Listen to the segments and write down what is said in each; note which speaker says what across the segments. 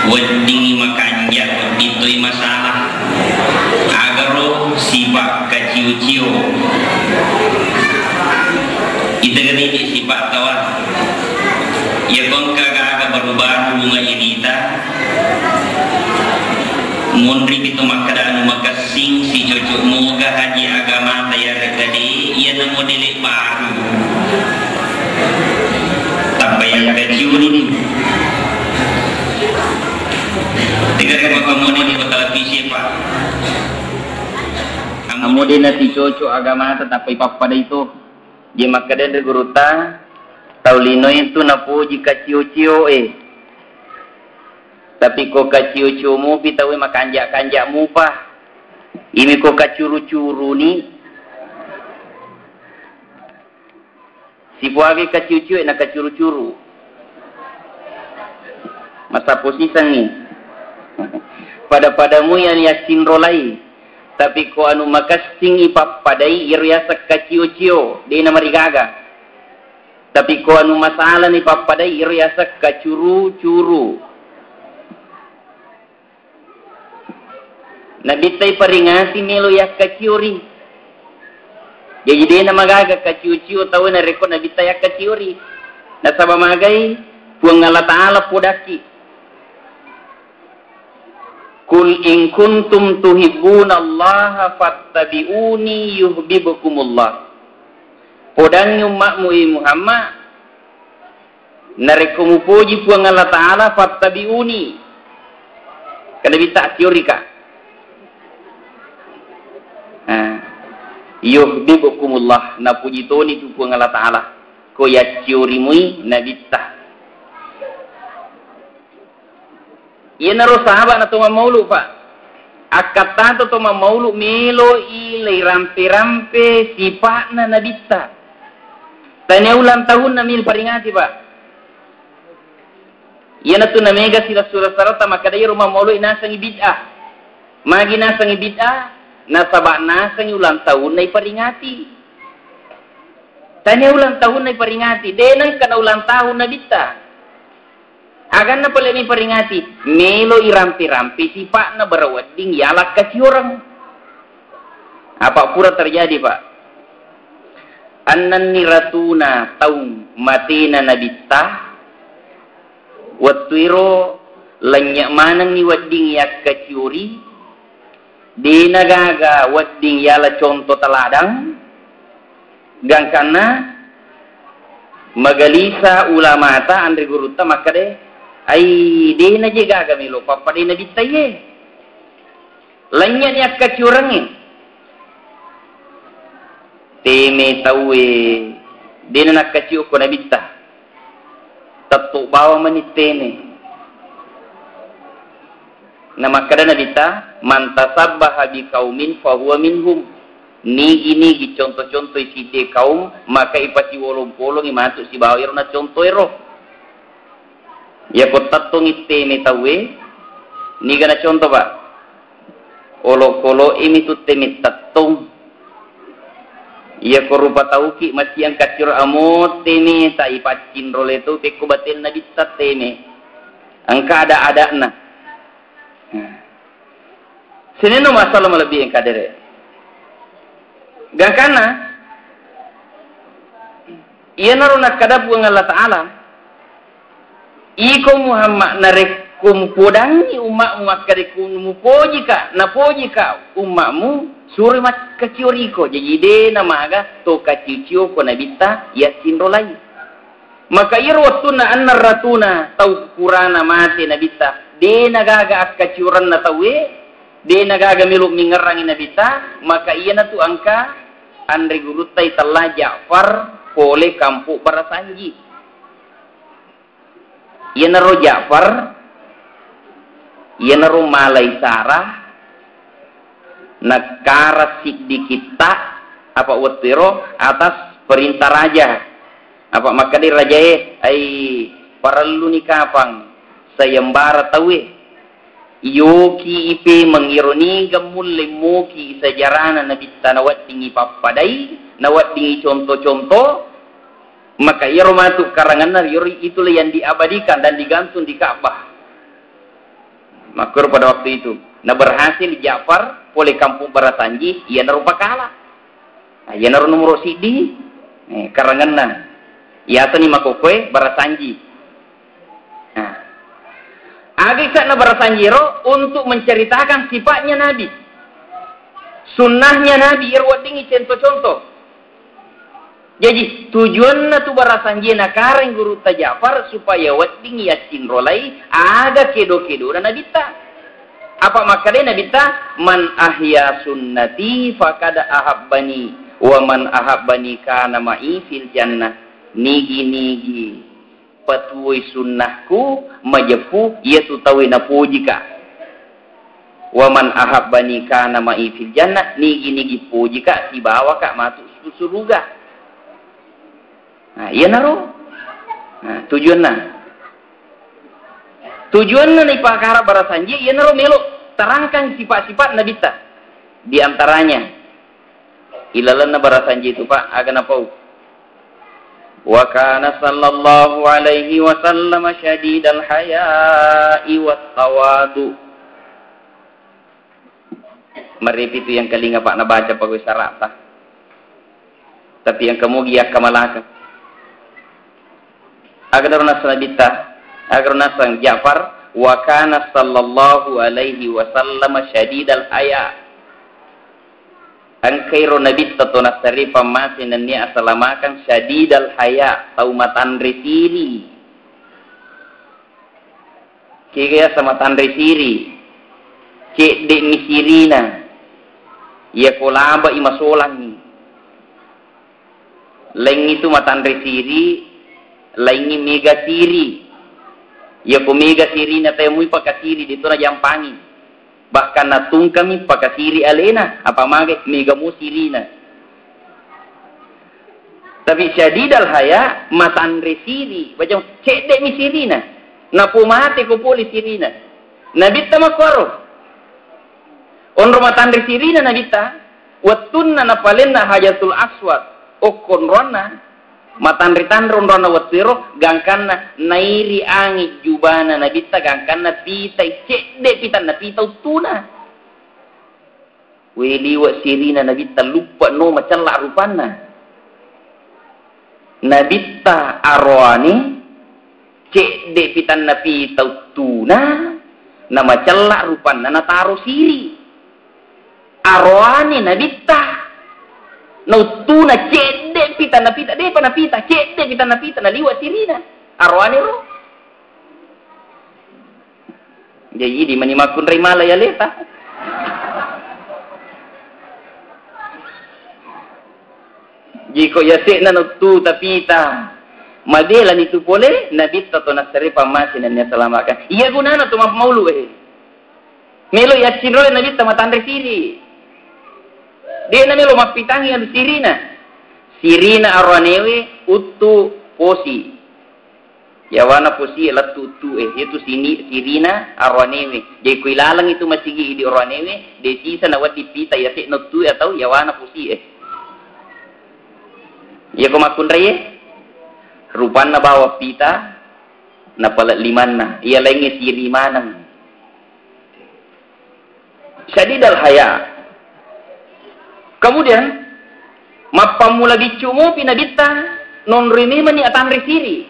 Speaker 1: wedding makanja ditoy masalah agaro sifat kaciu-ciu ita ganiti sifat tawa ya kong kagaga baru-baru bunga inita mundri itu makadaan makasing si cucu moga haji agama tayar gadi ia namo dilik baru tapi yang kaciu ini tiga ribu kemudian di televisi pak. Kemudian nanti cucu agama tetapi pada itu di makadan di guruta taulino itu napu jika ciu-ciu tapi kok kaciu-ciu mu pitawe makanjak-kanjak mu pak ini kok kacuru-curu ni si buagi kaciu-ciu nak kacuru-curu masa posisi ni pada-padamu yang yakin rolai tapi ko anu makasting ipapadai iriasa kaciu-ciu di nama rigaga tapi ko anu masalah ni papadai iriasa kacuru-curu nabi tay peringati melo ya kaciuri jadi di nama gaga kaciu-ciu tahu na rekod nabi tay kaciuri nasaba magai puang Allah Ta'ala podaki Kul in kuntum tuhibbuna Allah fattabi'uni yuhibbukumullah. Podang umatmu Muhammad narekumu puji puang Allah Ta'ala fattabi'uni. Kada bisa teori ka. Yuhibbukumullah na puji toni tu puang Allah Ta'ala. Ko ya teori mui na bisa. Ia naro sahabat na tuma maulu pak. Akatan to tuma maulu melo ilai rampe-rampe sifat na nabita. Tanya ulang tahun na mil peringati pak. Ia na tu na mega sila surah sarata makadai rumah maulu inasang bid'ah. Magi nasang bid'ah nasabak nasang ulang tahun na peringati. Tanya ulang tahun na peringati. Denang kana ulang tahun nabita. Agan na pala ni peringati melo irampi-rampi sifat na beraweding yalak kasih orang apa pura terjadi pak annan niratuna taum matina nabita watwiro lanyak manang ni wedding yak kaciuri di nagaga wedding yala contoh teladang gangkana magalisa ulama ta andri guruta makade ai de na jega kami lo papa de na bitaye lanya ni akka curangi teme tawe de na nakkaciu ko na bitta tattu bawa manitene na makada na bitta man tasabbaha bi qaumin fa huwa minhum nigi contoh-contoh isi kaum maka ipati wolong-wolong imasuk si bawa irna contoh ero ya ko tattong iteme tawe ni gana contoh pak olo-kolo imi tutte mit tattong ya ko rupa tauki masih ang kacur amot teme ta ipacin role tu peko batil na bitta teme angka ada na seneno masalah lebih yang kadere gakana iya naruna kadapu ng Allah Ta'ala iko Muhammad narekum podangi umakmu makarikum mupoji ka napoji ka umakmu suri mat kaciuri ko jadi de namaga to kaciu ko nabita yasin rolai maka irwatuna annar ratuna tau kurana mate nabita de nagaga akaciuran na tawe de nagaga miluk mingerangi nabita maka iya na tu angka andri gurutai telah Ja'far pole kampuk barasanji iya naro Ja'far iya naro Malai Sarah negara sidiki tak apa watiro atas perintah raja apa makadi raja ay parallu ni kapang sayembara tawe yoki ipe mengironi gamulle moki sejarana nabi tanawat tinggi papadai nawat tinggi contoh-contoh maka ia romatu karangan yuri itulah yang diabadikan dan digantung di Ka'bah. Makar pada waktu itu nah berhasil Ja'far oleh kampung Barasanji ia narupa kalah ia naruh nomor sidi karangan ia tani makokoy Barasanji agak na Barasanjiro untuk menceritakan sifatnya Nabi sunnahnya Nabi irwat tinggi contoh-contoh. Jadi tujuan na tu Barasanji na kareng guru ta Ja'far supaya wating yasin rolai aga kedo-kedo na nabita. Apa makanya nabita man ahya sunnati faqad ahabbani wa man ahabbani kana ma'i fil jannah. Nigi patuoi sunnahku majepu ia tu tawi na pujika. Wa man ahabbani kana ma'i fil jannah nigi pujika si bawa ka masuk surga. Nah, iya naruh. Nah, tujuannya nih pakara Barasanji, iya naruh melo terangkan sifat-sifat nabita. Di antaranya, ilalan Barasanji itu Pak, agan apa? Wa kana sallallahu alaihi wasallam syadidal haya'i wat tawadu. Mari itu yang kelinga Pak na baca pagawai sarata. Tapi yang kamu giyak kamalaka. Agar nasabita agar nasang Ja'far wa kana sallallahu alaihi wasallam syadidal haya ang kairo nabi tatuna sarifa masinan ni asalamakan syadidal haya taumatan risiri kaya sama tandri siri cek de misirina ya kolaba imasolangi leng itu matandri siri lainnya mega siri ya ko mega siri na tayo muy pakasiri dito na jampangi bahkan natung kami pakasiri alena apa mage mega mo siri na tapi syadidal haya matandre siri bajang cede mi siri na pumate ko poli siri na nabita makwaro onro matandre siri na nabita wattun na palenna hajatul aswad o konrona matandri-tandron rona watwiro gangkanna nairi angi jubana nabita gangkanna pita cede pita na pita utuna weli wa sirina nabita lupa no macalla rupana nabita arwani cede pita na pita utuna na macalla rupana na taro siri arwani nabita nautuna cede pita na pita depa na pita cede pita na pita na liwat sirina arwani ro jadi di manimakun rimala ya leta jiko yase na nutu tapita madela nitu pole nabita to nasari pamasin na salamakan iya gunana to maulu melo yasin ro nabita matandre siri dia namanya lo mapitangi yang sirina arwanewe utu posi yawana posi latu tu itu sirina arwanewe jadi kuilalang itu masih di arwanewe de sisa nawat dipita ya sik notu atau yawana posi ya kumakun reye rupan na bawa pita na palat limanna iya lainnya sirimanang syadidal haya. Kemudian mapamula bicumu pinabita non rimi mani atamri siri.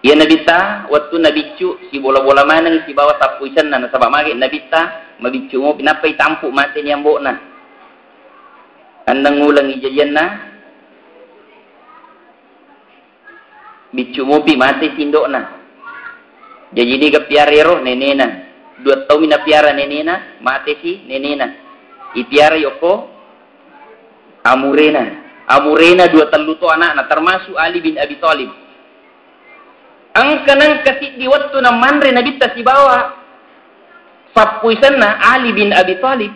Speaker 1: Ya nabita waktu nabicu si bola-bola manang si bawa sapuisan na sabab magi nabita mabicumu pinapay tampu mati nyambo na. Andang ngulang ijayan na bicumu pi mati sindo na. Jadi ni kapiarero nenena. 2 tahun mina piara nenena mati si nenena. Ipiara yoko Amurena 2 taluto anak na termasuk Ali bin Abi Thalib. Ang kanang kasi di waktu na manre nabita si bawa sapuisan na Ali bin Abi Thalib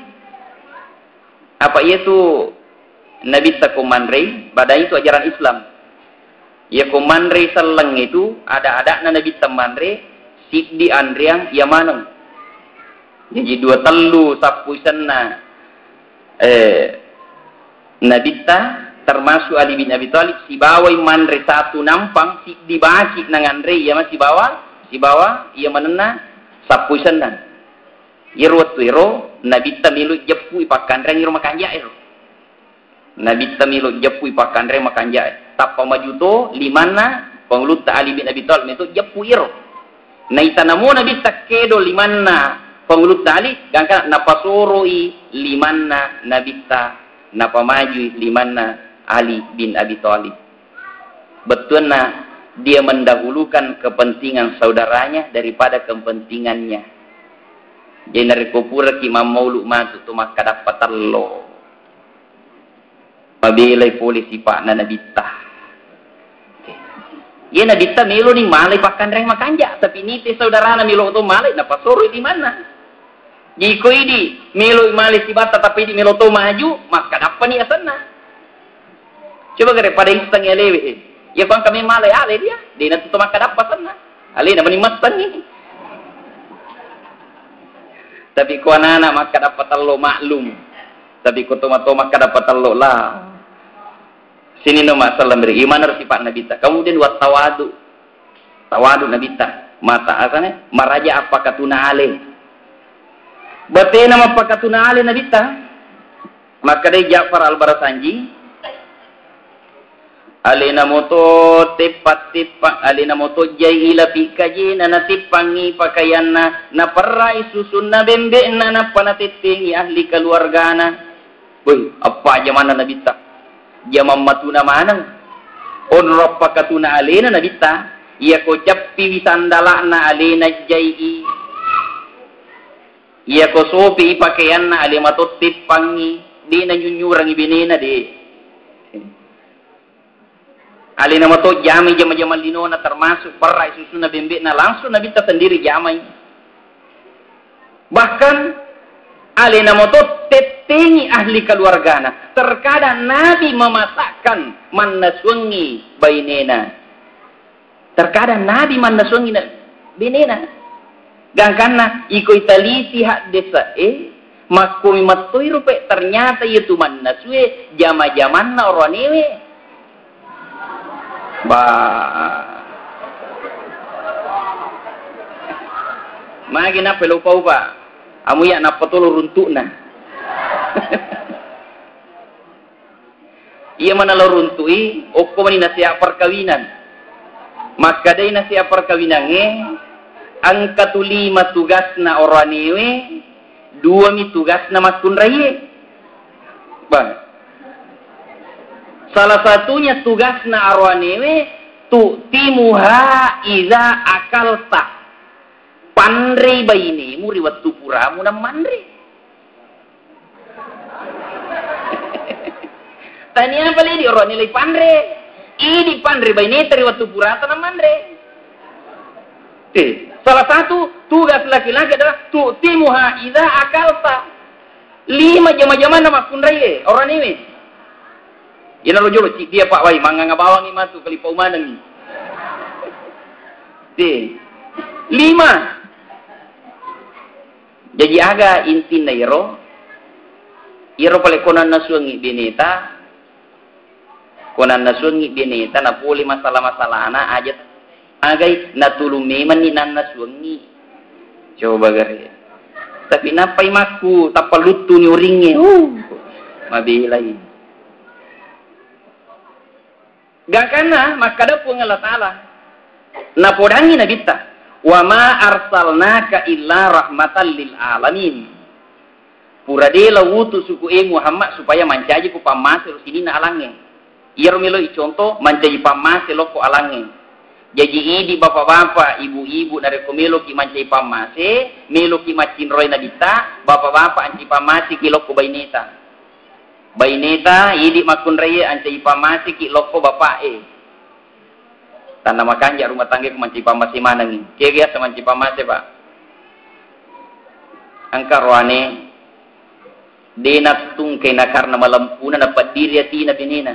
Speaker 1: apa itu Nabi takumandre, badai itu ajaran Islam. Ya kumandre seleng itu ada Nabi tamandre siddi andriang ya maneng. Jadi dua telu sapu senna Nabi termasuk Ali bin Abi Thalib si bawa mandre satu nampang si dibaki nang andre ya masih bawa ia menena sapu senna. Iro tuiro Nabi tamilu jepu ipakan reng iro makanja iro. Nabi tamilu jepu ipakan reng makanja. Tapa majuto limana penglut Ali bin Abi Thalib itu jepu iro. Naitanamu Nabi takedo limana penglut Ali gangka napasoroi limana Nabi ta napamaju limana Ali bin Abi Thalib. Betulnya dia mendahulukan kepentingan saudaranya daripada kepentingannya. Jenari kupura ki mauluk matu tu maka dapat tello. Mabilai polisi pak na nabita. Ya nabita milo ni malay pakan reng makanja tapi ni te saudara na milo tu malay na pasoro di mana? Jiko ini milo malay si bata tapi di milo tu maju maka dapat ni asana. Coba kare pada instang elewe. Ya bang kami malay ale dia. Dia tu maka dapat sana. Ale na manimatan ni. Tapi ku anak maka dapat telo maklum. Tapi ku toma maka dapat telo lah. Sini no masalah beri iman harus sifat Nabi ta. Kemudian buat tawadu. Tawadu Nabi ta. Mata asane maraja apa katuna ale. Bate nama apa katuna ale Nabi ta. Maka dia Ja'far al-Barasanji alina moto tepat alina moto jaila pikaji nana tipangi pakaianna na perai susun na bembe na panatitingi ahli keluargana. Woi, apa aja mana Nabi ta? Jamam matuna manang. On pakatuna alina Nabi ta. Ia ko cappi wisandalana alina jai. Ia ko sopi pakaianna alima to tipangi di na nyunyurang ibinena de. Ali nama to jami jama-jama linona termasuk perai susu na bembe na langsung Nabi ta sendiri jamai. Bahkan ali nama to tetengi ahli keluargana. Terkadang Nabi memasakkan manaswengi bainena. Terkadang Nabi manaswengi bainena. Gangkana iko italisi hak desa makumi matoi rupe ternyata itu manaswe jama-jaman na oranewe. Magi na pelo pa upa. Amu ya na patolo runtuk na. Ia mana lo runtui, okko mani nasiap perkawinan. Maka day nasiap perkawinan angka tulima tugas na oranewe, dua mi tugas na maskun raye. Bang. Salah satunya tugas na arwanewe tu timuha iza akalta. Pandre baini muri waktu puramu na mandre. Tanya apa lagi orang nilai pandre? Ini pandre baini teri waktu purata na mandre. Salah satu tugas laki-laki adalah tu timuha iza akalta. 5 jama-jama nama kunrai orang ini. Ina lo jolo dia Pak Wai manganga bawang imatu kali paumanan ni. 5. Jadi aga inti na iro pale konan nasuangi bineta. Konan nasuangi bineta na puli masalah-masalah ana aja agai natulumi man ni nan nasuangi. Coba gari. Tapi napai maku tapalutu ni uringe. Mabilai. Gakana makada pun Allah Ta'ala napodangi nabita wa ma arsalnaka illa rahmatan lil alamin purade lawutu suku Muhammad supaya mancaji ku pamase rusini na alange iyaro milo iconto mancaji pamase loko alange jadi idi bapak-bapak ibu-ibu dari kumilo ki mancaji pamase milo ki macin roy nabita bapak-bapak anci pamase ki loko baineta baineta idi makun raya ancai pamasi ki loko bapak tanah makan ja rumah tangga kemanci pamasi mana ni kaya sama manci pamasi pak angka roane Dena tungkay na karna malampunan na padiriyati na binina.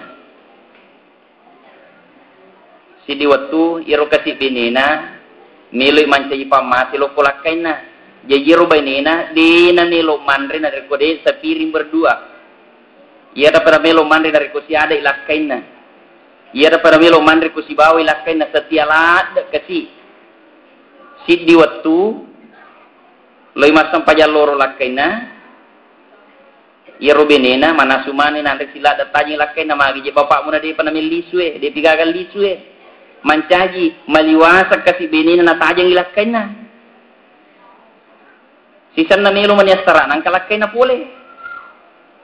Speaker 1: Si diwatu iro kasi binina niloy mancay pamati lo kulakay na. Jajiro binina dena nilo manre na rekode sa piring berdua. Ia dapat melo manre dari ko si ada ilakay na. Ia dapat melo manre ko si bawa ilakay na sa tialad kasi. Si diwatu loy masam pajaloro lakay na. Ia robinena mana sumani nanti sila datanya lakay na magi je bapak mo na di panamil liswe, di pigagal liswe. Mancaji maliwasa kasi benena na tajang ilakay na. Sisan na nilo maniastara nang kalakay na pole.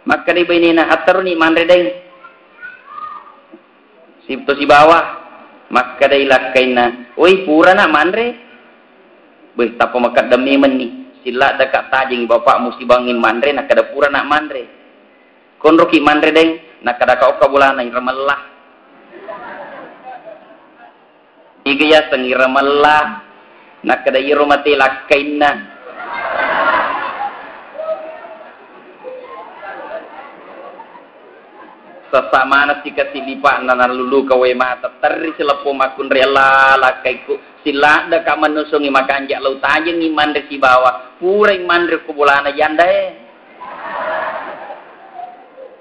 Speaker 1: Maka di benena atar ni manre deng. Sipto si bawah maka di lakay na. Oi pura na manre. Beh tapo makat demi meni. Sila dekat tajing bapak mesti bangin mandre nak kada pura nak mandre. Konroki mandre deng nak kada kau kabulana iramallah. Igaya sang iramallah nak kada iromati lakaina. Sesama nasi kasih lipat nana lulu kawai mata teri selepo makun rela lakaiku. Sila da ka manusong imakanja laut aja ni mandre si bawah pura mandre kubulana janda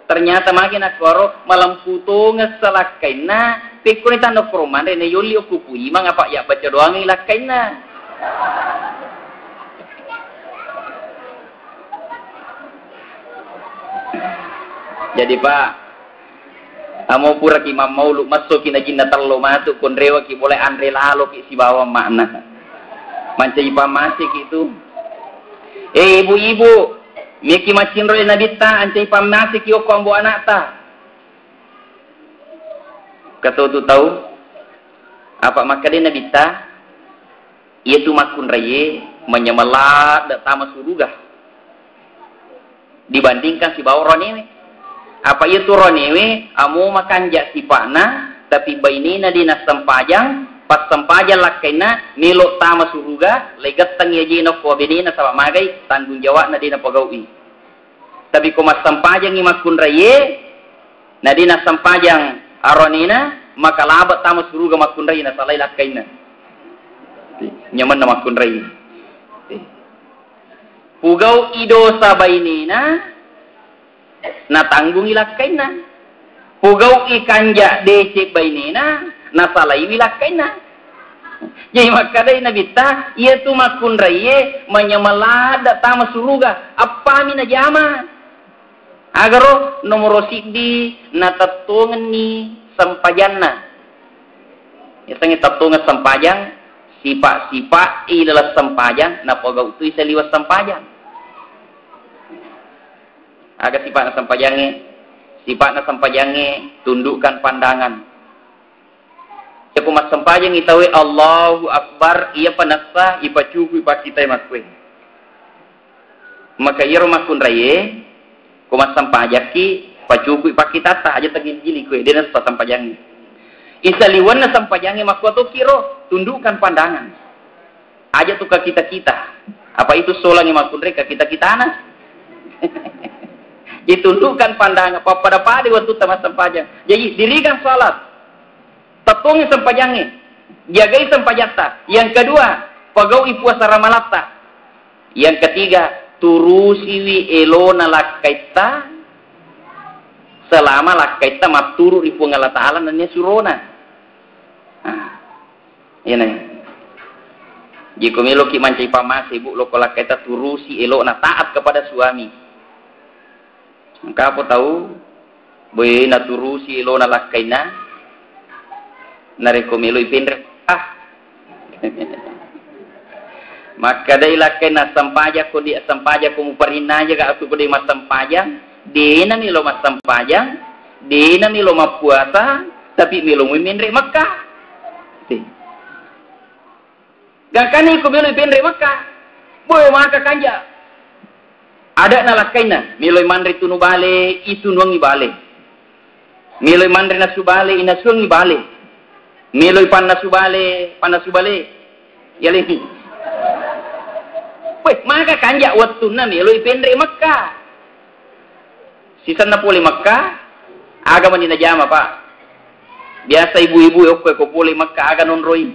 Speaker 1: ternyata makin akoro malam puto ngesalakai na pikun itu anda formande ne yoli okupu imang apa ya baca doang ilakai na jadi pak amo pura ki mamau lu masuk ki najin natallo matu kon rewa ki boleh andre lalo ki si bawa makna mancai pamasi ki itu ibu-ibu miki macin roy nabita ancai pamasi ki ko ambo anak ta kata tu tahu apa maka dia nabita ia tu makun raye menyemelat dak tama surga dibandingkan si bawa roni apa itu ronewe amu makan jak sipana tapi bainina dina sempajang pas sempajang lakaina nilo tama suruga legat tang yaji no ko benina sama magai tanggung jawab na dina pagawi tapi ko mas sempajang imakun raye na dina sempajang aronina maka labat tama suruga makun raye na salai lakaina nyaman na makun raye pugau ido sa bainina na tanggung ilakay na. Pugaw ikanja dece bainina na salay ilakay na. Jadi makaday na bita, iya tumakun raye manyamalada tama suruga. Apa mi na jama? Agaro nomoro sigdi na tatungan ni sampajan na. Itang tatungan sampajan, sipa-sipa ilalas sampajan na pugaw tu isa liwas sampajan. Agar sifat na sampajange tundukkan pandangan. Yaku mas sampajang itawe Allahu Akbar iya panasa ipacuku ipakita makwe. Maka iya rumakun raye kumas sampajaki pacuku ipakita ta aja tagil jili kue dia nasa sampajange. Isaliwan na sampajange makwa to kiro tundukkan pandangan. Aja tuh ke kita. Apa itu solang makun reka kita anas. Ditundukkan pandangan pada waktu tamat sempajang. Jadi dirikan salat, tepungi sempajangnya, jagai sempajata. Yang kedua, pagawi puasa ramalata. Yang ketiga, turusiwi elona lakaita selama lakaita maturu di Allah Ta'ala dan surona. Ini. Jika melo ki mancai pamasi bu lo lakaita turusi elona taat kepada suami. Maka apa tahu boleh naturusi lo nalakaina narekomelo ipendre maka dai lakaina sampaja ko di sampaja ko muparina jaga aku ko di mas sampaja dena mi lo mas sampaja dena mi lo mapuasa tapi mi lo mimendre Makkah gakani ko melo ipendre Makkah boy maka kanja ada nalakaina miloy mandri tunu bale itu nuangi bale miloy mandri nasu bale inasuangi bale miloy panasu bale yalehi weh maka kanja watuna miloy pendre Makkah Sisa na puli Makkah, aga man ninajama pak. Biasa ibu-ibu ko puli Makkah aga nonroy.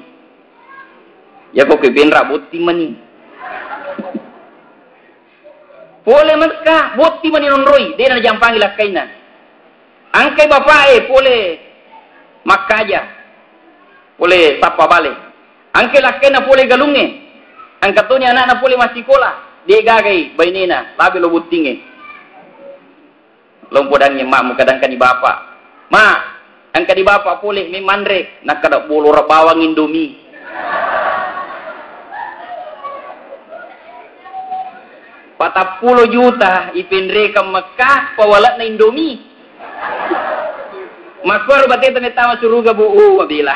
Speaker 1: Ya ko benra buti mani. Puli Makkah buti mani nonroy, dia na jampang ilakay na. Angkay bapae puli Makkah aja. Puli tapa balik. Angkay lakay na puli galunge. Ang katunya anak na puli masikola. Dia gagay bainina, labi lo butinge. Lompodangnya mak mu kadang kan di bapak. Mak, angka di bapak pulih mi mandrek nak kada bulu bawang Indomie. Patah 40 juta ipindre ke Mekah pawalat na Indomie. Makor berarti ternyata suruga bu bila.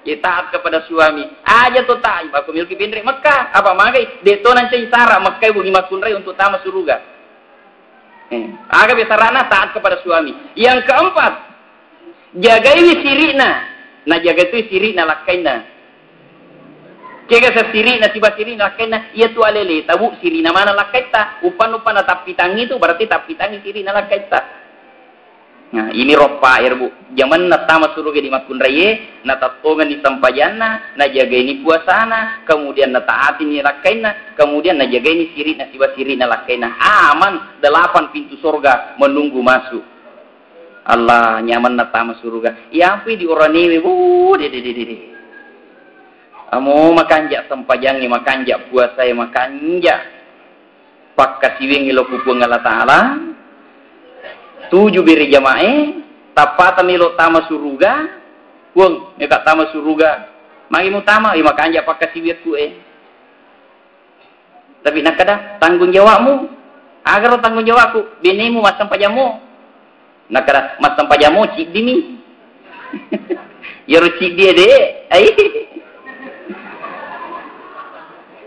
Speaker 1: Ya taat kepada suami. Aja tuh taat. Aku miliki pindre Mekah. Apa magai? Deto nanti sara Mekah bugi makunrai untuk tamat suruga. Agak biasa rana taat kepada suami. Yang keempat, jagai sirina. Nah jaga itu sirina lakaina. Kega sa sirina tiba sirina lakaina. Ia tu alele tabu sirina mana lakaita. Upan na tapitang itu berarti tapitang sirina lakaita. Nah ini ropa air bu. Zaman na tamat suruga di makun raye, na tatongan di sampajana, na jaga ini puasana, kemudian na taati ni lakaina, kemudian na jaga ini sirina tiba sirina lakaina. Aman 8 pintu surga menunggu masuk. Allah nyaman na tamat suruga. Ya ampun di orang ini bu, de. Amo makanjak sampajangnya makanjak puasa ya makanjak. Pak kasiwing ilo kupung Allah Taala. 7 biri jamae tapata milo tama suruga wong meka tama suruga magi mo tama i makanja pakasiwit ku tapi nakada tanggung jawabmu agar tanggung jawabku binimu masam pajamu nakada masam pajamu cik dimi yaro cik dia de ai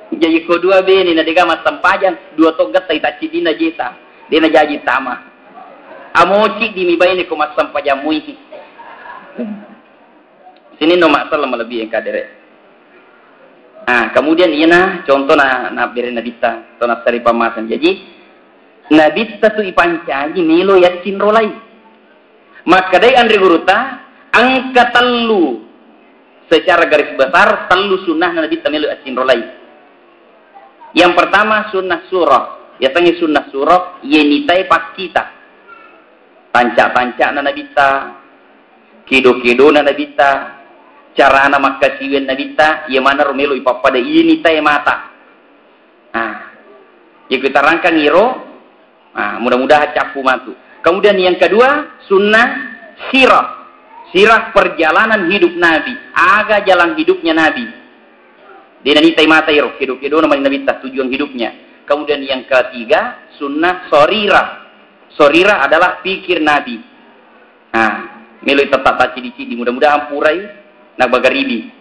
Speaker 1: jadi ko dua bini na dega masam pajan dua togat tai tak cidina jeta dia na jaji tama amoci di mibai ni ko masam pajamui. Sini no masalah lebih yang kadere. Kemudian iya contoh na beri nabita, to na sari pamasan. Jadi nabita tu ipancaji milo ya cinrolai. Maka dai andri guruta angka telu secara garis besar telu sunnah nabita milo ya cinrolai. Yang pertama sunnah surah. Ya tangi sunnah surah yenitai pas kita. Tancak-tancak na nabita, kido-kido na nabita, cara na makasiwen nabita, ya mana rumelo ipapada ini tay mata. Ya kita rangkang iro, mudah-mudahan capu matu. Kemudian yang kedua, sunnah sirah. Sirah perjalanan hidup Nabi, aga jalan hidupnya Nabi. Dia nani tay mata iro, kido-kido na nabita, tujuan hidupnya. Kemudian yang ketiga, sunnah sorirah. Sorira adalah pikir Nabi. Milih tetap tak cidi-cidi. Mudah-mudahan purai nak bagaribi.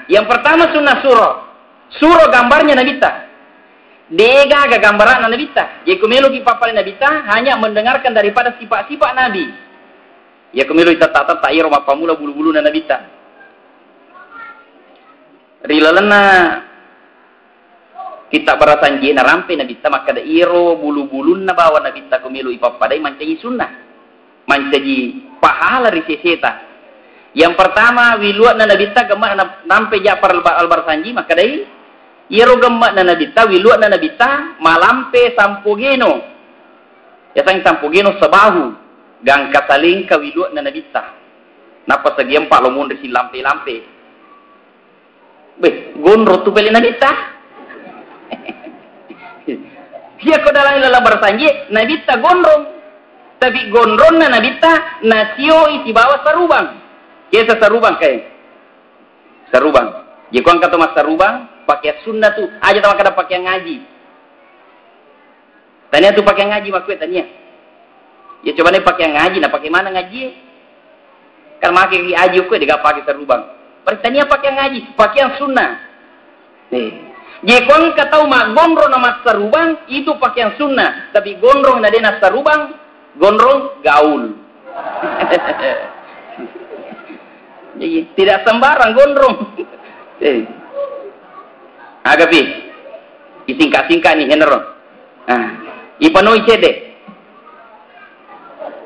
Speaker 1: Yang pertama sunnah surah. Surah gambarnya Nabita. Dega agak gambaran Nabita. Ya kumilu ki papal Nabita hanya mendengarkan daripada sifat-sifat Nabi. Ya kumilu tetap iro mapamula bulu-bulu Nabita. Rilalana kita berasanji na rampe nabita maka da iro bulu-bulun na bawa nabita kumilu ipapadai mancaji sunnah mancaji pahala riseseta. Yang pertama wiluat na nabita gemak na rampe Ja'far al-Barsanji maka dai iro gemak na nabita wiluat na nabita malampe sampugeno ya sang sampugeno sebahu gang kasaling ka wiluat na nabita napa segiam pak lomun risi lampe-lampe gonro tu pele nabita. Dia ko dalam ilalang bersanji, nabita gondrong. Tapi gondrong na nabita, nasio isi bawa sarubang. Kesa sarubang kayak. Sarubang. Jika kau kata mas sarubang, pakai sunnah tu. Aja tak kada pakai ngaji. Tanya tu pakai ngaji maksudnya tanya. Ya coba nih pakai ngaji, nah pakai mana ngaji? Kan makai ngaji aku dia pakai sarubang. Tanya pakai ngaji, pakai yang sunnah. Jekon katau mak gondrong nama sarubang itu pakaian sunnah, tapi gondrong na dena sarubang gondrong gaul. Jadi tidak sembarang gondrong. Agapi Isingkat-singkat ni henro. Ipanoi cede.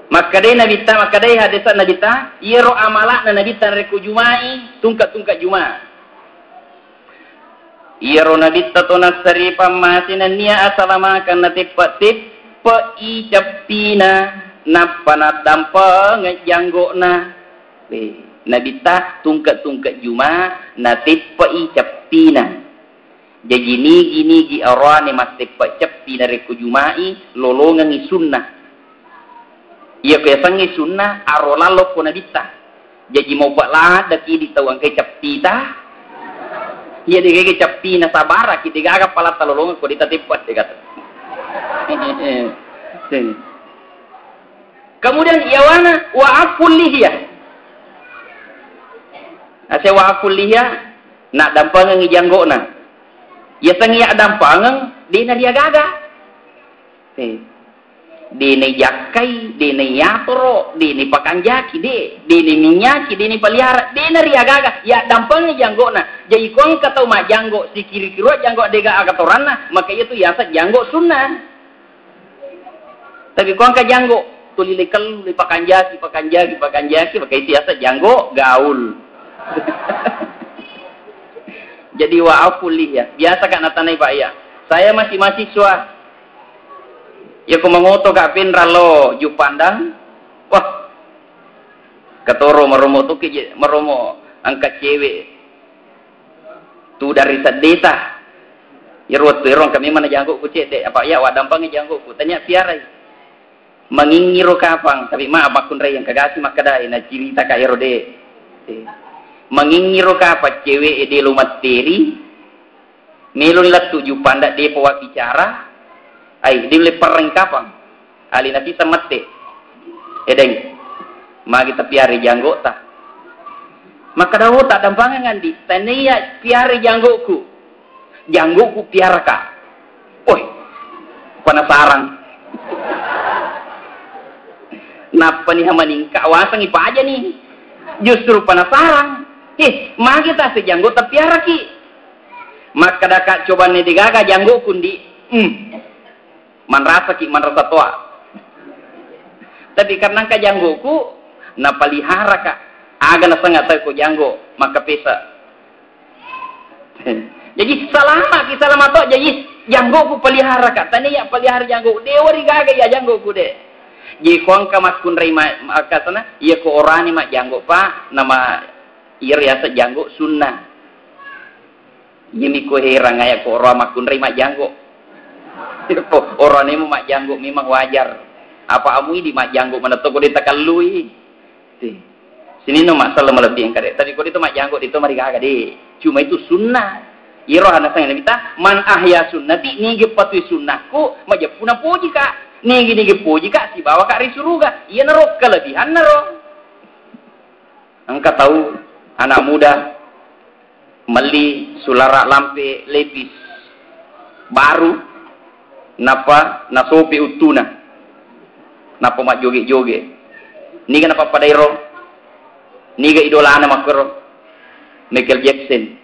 Speaker 1: Makadai nabita makadai hadisan nabita yero amala na nabita reku jumai tungkat juma. Yero nabita to nasari pamasinan niya asalama kan natip-tip i capina napana dampa ngajanggo na. Nabita tungkat juma natip i capina. Jadi nigi arane matip capina reku jumai lolongan i sunnah. Ia kaya sangi sunnah arolalo ko nabita. Jadi mau buat lahat daki ditawang kay capita. Ia di kay captina sabara kita gaga pala talolongan ko ditatipat dia kata. Kemudian iawana wa'aful lihya. Ase wa'aful lihya nak dampangan ngijanggo na. Ia sangi ya dampangan di na dia gaga. Dini jakai, dini yatoro, dini pakanjaki, dini minyaki, dini pelihara, dini riagaga, ya dampangnya janggo na. Jadi kau kata mak janggo si kiri janggo dega agatorana, maka itu ya janggo sunnah. Tapi kau ka janggo tulilikal, pakanjaki, maka itu ya janggo gaul. Jadi wa'aful lihya. Biasa kan natanai Pak ya. Saya masih mahasiswa. Ya ko mangoto ka pinralo ju pandang. Wah. Katoro maromo to ki maromo angkat cewek. Tu dari sedeta. Ya ruwat perong kami mana janggo ku cede apa ya wa dampang janggo ku tanya piarai. Mangingiro kapang tapi ma abakun ray yang kagasi makadai na cerita ka erode. Mangingiro kapa cewek ede lumateri. Melon latu ju pandak de pawa bicara. Ai di le pereng kapang ali nasi samate edeng magi tapiari janggo ta maka dawo tak dampangan ngandi tania piari janggoku piara ka oi penasaran napa nih maningka wasang ipa aja nih justru penasaran magi ta sejanggo tapiara ki maka daka coba nih digaga janggoku di man rasa tua. Tapi karena ka janggoku napalihara ka. Aga na sangat tayo ko janggo maka pesa. Jadi selama to jadi janggoku pelihara ka. Tani ya pelihara janggo. Dewa rigaga ya janggoku de. Jadi kuang ka mas kunrei maka sana iya ko orani mak janggo pa nama iya riasa janggo sunnah. Yemi ko herang aya ko orama kunrei mak janggo. Orang ini mak janggo memang wajar. Apa amu ini mak janggo mana toko di takalui. Sini no masalah melebih yang kade. Tapi kau itu mak janggo itu mari kagak deh. Cuma itu sunnah. Iro anak sang kita man ahya sunnati nige patui sunnahku majapuna puji kak. Nige puji kak si bawa kak risuruga. Iya naro kelebihan naro. Engkau tahu anak muda meli sulara lampe lepis baru. Napa nasopi utuna napa mak joge ni kan apa padairo ni ga idola ana makro Michael Jackson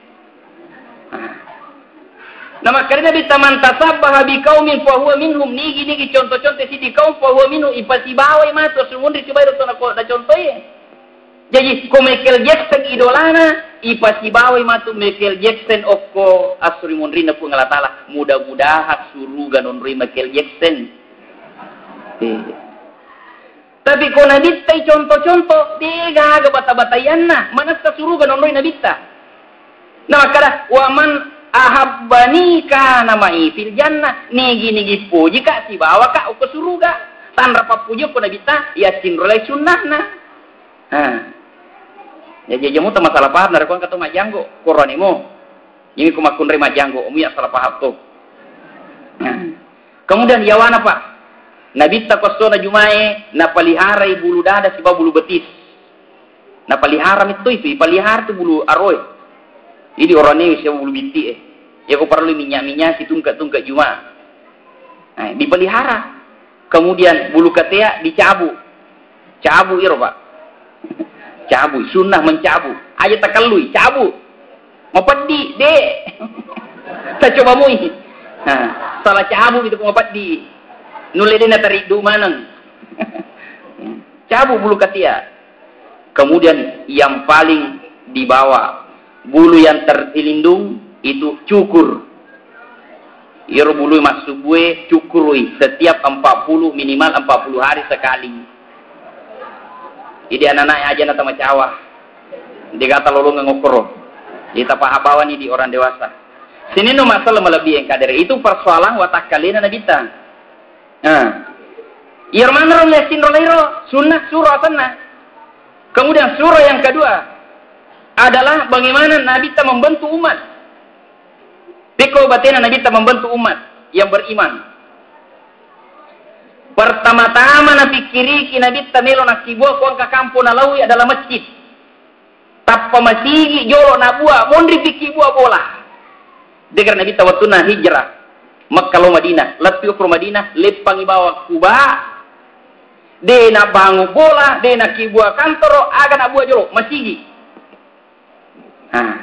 Speaker 1: nama karena di taman tasabbaha bi qaumin fa huwa minhum nigi contoh-contoh si di kaum fa huwa minhu ipasibawa mato sumun dicoba itu na contohnya jadi ko Michael Jackson idolana ipasibawa matu Michael Jackson okko asuri munrina pu ngalatala mudah-mudahan suruh ganon rui Michael Jackson. Tapi ko nabita contoh-contoh dia ga bata-batayanna mana sa suruh ganon rui nabita. Nah kada waman ahabbani kana mai fil jannah nigi puji ka si bawa ka okko suruga tan rapa puji ko nabita ya cinrolai sunnahna. Ya jajamu tu masalah paham dari kau kata mak janggo koronimu ini kumakun mak janggo ya salah paham tuh. Kemudian yawana pak nabi takosona jumae napalihara bulu dada si bulu betis napalihara itu palihara tu bulu aroy ini orang ini siapa bulu biti ya kau perlu minyak si tungkat juma dipelihara kemudian bulu katea cabu iro pak cabu sunnah mencabu aja takalui cabu mau pedi dek saya coba mui Salah cabu itu pengopat di nuledena tarik du manang. Cabu bulu katia. Kemudian yang paling di bawah bulu yang terlindung itu cukur. Ir bulu masuk gue cukurui setiap 40 minimal 40 hari sekali. Jadi anak-anak aja nata macawah. Dia kata lolong ngokoro. Dia tapak abawan ini di orang dewasa. Sini no masalah melebihi yang kader itu persoalan watak kalian anak kita. Ir mana ron lesin rolero sunnah surah tanah. Kemudian surah yang kedua adalah bagaimana Nabi kita membentuk umat. Peko batena Nabi kita membentuk umat yang beriman. Pertama-tama Nabi kiri Nabi kita melo nak kibua kuang ke kampung nalawi adalah masjid. Tapa masigi jolo nabua mondri piki buah bola. Dengar Nabi kita waktu hijrah Makkah lo Madinah, lepi ke Madinah, lepangi bawa Kuba. Dena bangun bola, dena kibua kantoro, aga nak buah jolo masigi.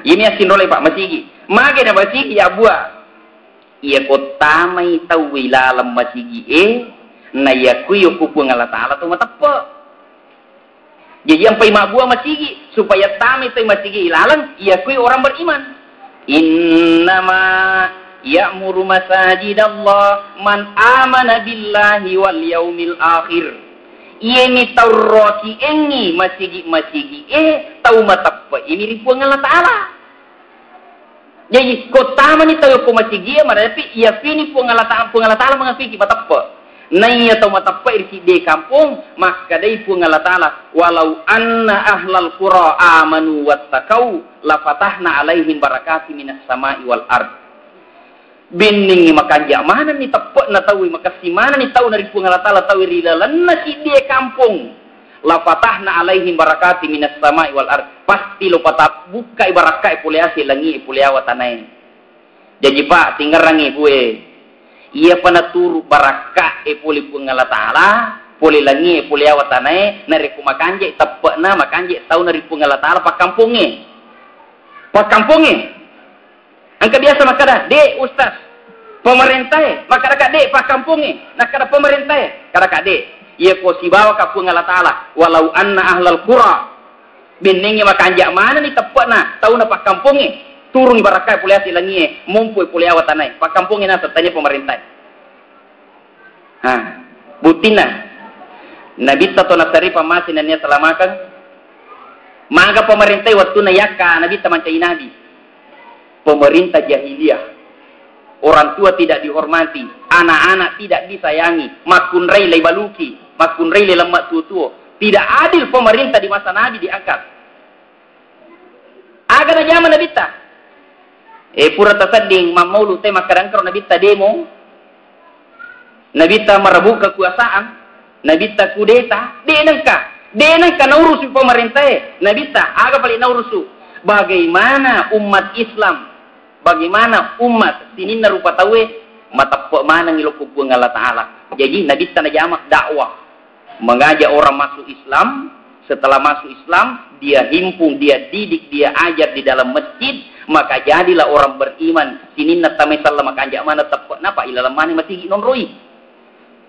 Speaker 1: Ini asin oleh Pak masigi. Mage na masigi ya buah. Ia kota mai tau wilalam masigi na ya kuyo kupu ngala taala tu matapa. Jadi yang pai mak buah masigi supaya tami tu masigi ilalang ia kuyo orang beriman. Innama ya'muru masajidallah man amana billahi wal yaumil akhir. Ia ni tau roti engi masigi tau matapa ini ribu ngala taala. Jadi kota mani tahu ko masigi marapi ia fini pengalatan mengafiki matapa. Naya tahu matapa irki de kampung maka dai pengalatala walau anna ahlal qura amanu wattaqau la fatahna alaihim barakati minas sama'i wal ard. Bening makanja mana ni tepat na tahu makasi mana ni tahu dari pengalatala tahu rilalan nasi de kampung. La fatahna alaihim barakati minas sama'i wal ard. Pasti lo patah buka ibarakai puliasi langi puliawa tanai. Jadi Pak tinggal rangi bue. Ia pana turu baraka puli pungala taala, puli langi puliawa tanai nari kumakanje tepekna makanje tahu nari pungala taala pak kampunge. Pak kampunge. Angka biasa makada de ustaz. Pemerintah makada de pak kampunge. Nakada pemerintah kada kade. Ia ko sibawa ka pungala taala walau anna ahlal qura biningnya makanja mana ni tepat na tahu na pak kampungnya turun barakai puliasi langie mumpui puliawa tanai pak kampungnya na tanya pemerintah. Butina Nabi tato nasari pamasi nanya selamakan maka pemerintah waktu na yaka Nabi tamancai Nabi pemerintah jahiliyah orang tua tidak dihormati anak-anak tidak disayangi makun rei lei baluki makun rei lei lemak tua tidak adil pemerintah di masa Nabi diangkat. Agar zaman Nabi ta. Pura tasading mamaulu tema kadangkar Nabi ta demo. Nabi ta merebut kekuasaan. Nabi ta kudeta. Denangka naurusu pemerintah. Nabi ta aga paling naurusu. Bagaimana umat Islam? Bagaimana umat sini narupa tawe matapok mana ngiloku Allah Ta'ala. Jadi Nabi ta najamak dakwah. Mengajak orang masuk Islam, setelah masuk Islam, dia himpun, dia didik, dia ajar di dalam masjid, maka jadilah orang beriman. Sini natamai salam maka anjak mana tepat napa ilalam mana masih non roi.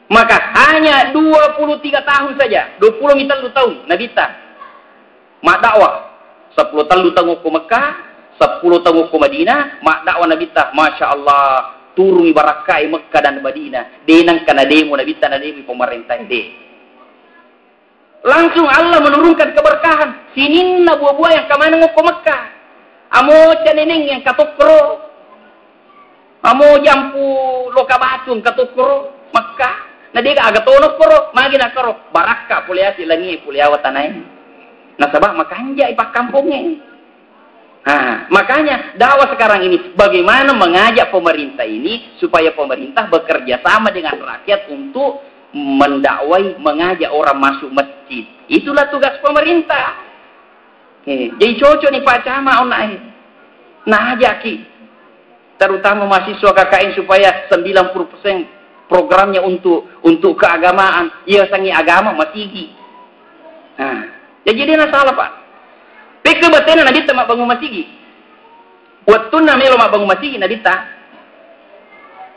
Speaker 1: Maka hanya 23 tahun saja, 20 mital tahun Nabi ta. Mak dakwah 10 tahun ke Mekah, 10 tahun ke Madinah, mak dakwah Nabi ta. Masya Allah, turun barakai Mekah dan Madinah. Denang kana demo Nabi ta na demo pemerintah de. Langsung Allah menurunkan keberkahan. Sinin na buah-buah yang kamana ngoko Mekah. Amo canening yang katokro. Amo jampu loka bacung katokro Mekah. Na dia agak tono koro, magi na koro. Baraka puliasi langi puliawa tanai. Nasabah makanja ipak kampungnya. Makanya dakwah sekarang ini bagaimana mengajak pemerintah ini supaya pemerintah bekerja sama dengan rakyat untuk mendakwai, mengajak orang masuk masjid. Itulah tugas pemerintah. Jadi cocok nih Pak Camat nah ajaki terutama mahasiswa KKN supaya 90% programnya untuk keagamaan. Ya sangi agama masigi. Jadi dia salah Pak. Peke batena Nabi ta bangun masigi. Waktu na melo bangun masigi Nabi ta.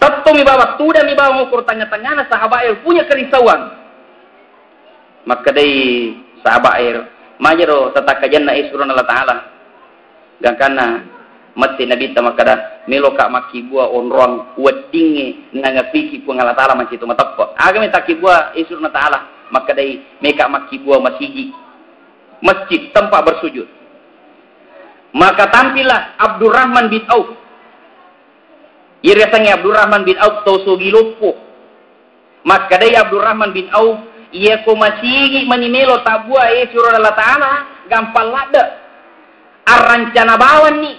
Speaker 1: Tapi waktu mi bawa tuda mi bawa ngukur tanya-tanya na sahabat punya kerisauan. Maka dari sahabat majero tataka janna isurun Allah Ta'ala. Gangkana mati nabi ta makada meloka maki bua onrong weddinge nangapiki pu Allah Ta'ala man situ matappo. Aga me taki bua isurun Allah Ta'ala. Maka dari meka maki bua masjid tempat bersujud. Maka tampillah Abdurrahman bin Auf. Iriasanya Abdurrahman bin Auf tosogi lupo. Maka dari Abdurrahman bin Auf ia ko masigi manimelo tabua surah Allah Ta'ala gampang lada. Arancana bawan ni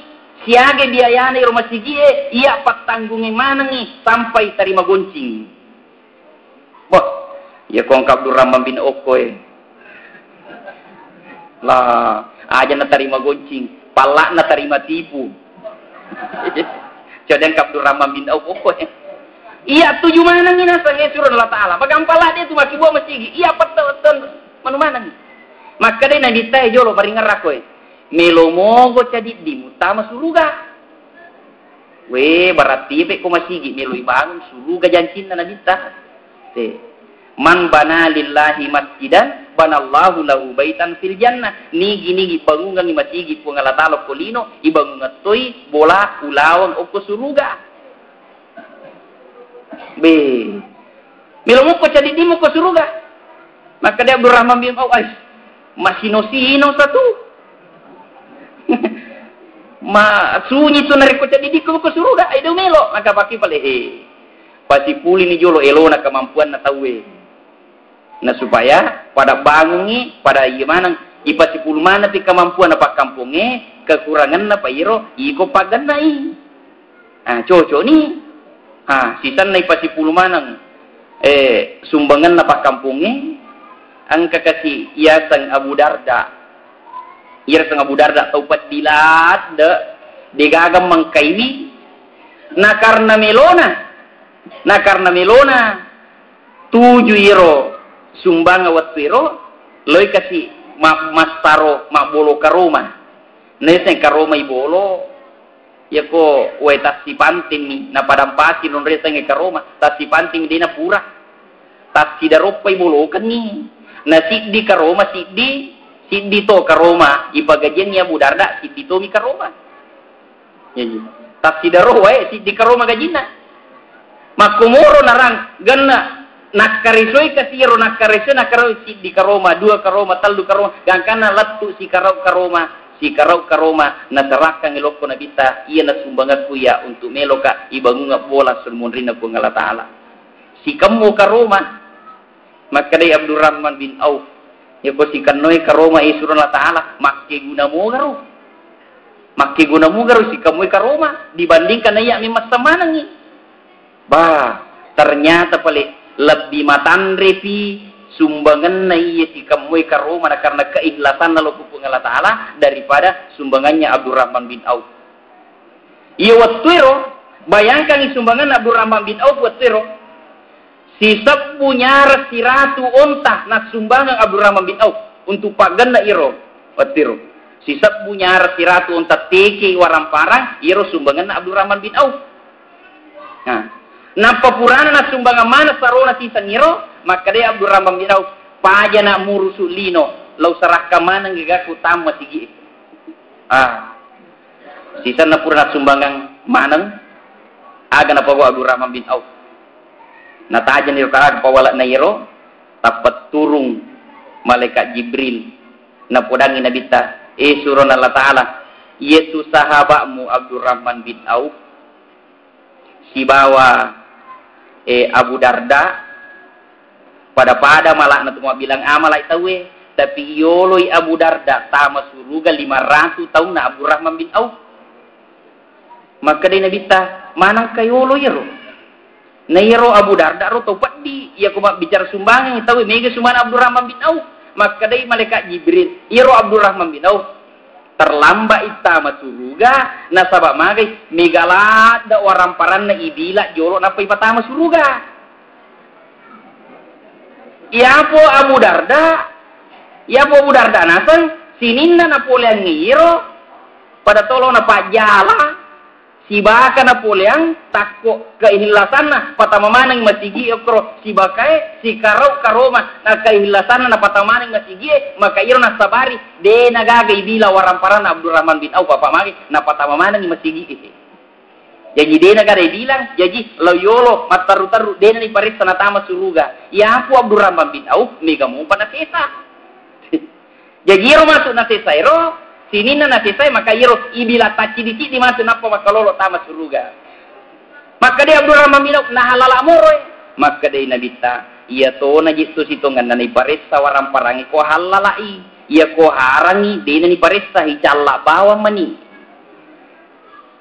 Speaker 1: siage biayane rumah sigi ia patanggungin mana nih sampai terima goncing. Wah, ia kong Abdurrahman bin Auf lah aja na terima goncing, pala na terima tipu. Jadi Abdurrahman bin Auf iya tujuh mana nih nasa surah Allah Ta'ala. Bagampala dia tu maki buah masigi. Iya betul manu mana nih. Maka dia nabi tay jolo paringan rakoy. Melomogo jadi di mutama suruga. We berarti pe ko masigi meloi bangun suruga jantin na nabi ta. Man bana lillahi masjidan banallahu lahu baitan fil jannah. Nigi bangungan ni masigi pu Allah Ta'ala kolino ibangungan toy bola ulawang oko suruga. B. Milomo ko jadi di mo ko suruga. Maka dia Abdurrahman bin Auf masino-sino satu. Sunyi tu nari ko jadi di ko suruga. Ay do melo maka paki pale pasti puli ni jolo elona kemampuan na tawe. Na supaya pada bangungi pada gimana ipasi pulu mana ti kemampuan apa kampunge kekurangan na pairo iko paganai. Cocok ni. Sisan na ipasi pulu manang sumbangan na pakampungnya ang kakasi iyasang Abu Darda taupat dilat digagam mangkaiwi na karna melona 7 euro sumbang awatwiro loy kasi mastaro bolo karoma nesen karoma ibolo ya ko we tasi panting ni na padampasi non resa nge karoma tasi panting di na pura tasi daropa ibolokan ni na siddi karoma siddi to karoma ibagajen ni Abu Darda siddi to mi karoma ya tasi darowa siddi karoma gajina makumoro narang ganna nakarisoy kasiro nakarisoy siddi karoma 2 karoma 3 karoma gangkana lattu si karoma nasarakang iloko na bita iya na sumbangan kuya untuk meloka ibangunga bola sulmunrin na po ng Allah Ta'ala si kamu karoma maka day Abdurrahman bin Auf yako si kanoy karoma isurun Allah Ta'ala makke guna mo garo si kamu karoma dibandingkan na iya may masamanang ternyata pala lebih matandrepi sumbangan na iya si kamoy karoma na karena keikhlasan na lupupung Allah Ta'ala daripada sumbangannya Abdurrahman bin Auf. Iya watwiro, bayangkan sumbangan Abdurrahman bin Auf watwiro, si punya si ratu onta na sumbangan Abdurrahman bin Auf untuk pagan na iro watwiro. Si punya si ratu onta teke waramparang iro sumbangan na Abdurrahman bin Auf. Napapurana na sumbangan mana sarona si sangiro maka dia Abdurrahman bin Auf paja na murusulino lau sarah kamana ngigaku tama sigi sisa na pura na sumbangan manang aga na pawa Abdurrahman bin Auf nataja niro kaag pawala na iro tapat turung malaikat Jibril na podangin na bita suron Allah Ta'ala yetu sahabatmu Abdurrahman bin Auf si bawa Abu Darda pada malah na semua bilang malai tawe tapi yoloi Abu Darda tama suruga 500 tahun na Abdurrahman bin Auf maka dia nabita manang kayolo yero na yero Abu Darda ro topat di ya ko bicara sumbangan tawe mega sumana Abdurrahman bin Auf maka dia malaikat Jibril yero Abdurrahman bin Auf terlambat itama suruga na sabab magay megalat da waramparan na ibila jolo na paipatama suruga Yapo Abu Darda nasan sininna na polian ngiro pada tolo na pajala si baka na puliang takko kaihilasan na patamamanang masigi okro si bakai si karo karoma na kaihilasan na patamamanang masigi makairo na sabari de nagagay bila waramparan na Abdurrahman bin Auf papamagi na patamamanang masigi jadi de nagagay bilang jadi loyolo mataru-taru de na ni paris na tama suruga ya po Abdurrahman bin Auf mega mo pa na sesa jadi iro masuk na sesa iro sini na natisay maka iro ibila tacidi di masuk napa makalolo tama suruga maka dia Abdurrahman bin Auf nahalala moroy maka dia nabita iya to na jitu sitongan na ni paressa waram parangi ko halalai iya ko harangi dia ni paressa hicalla bawa mani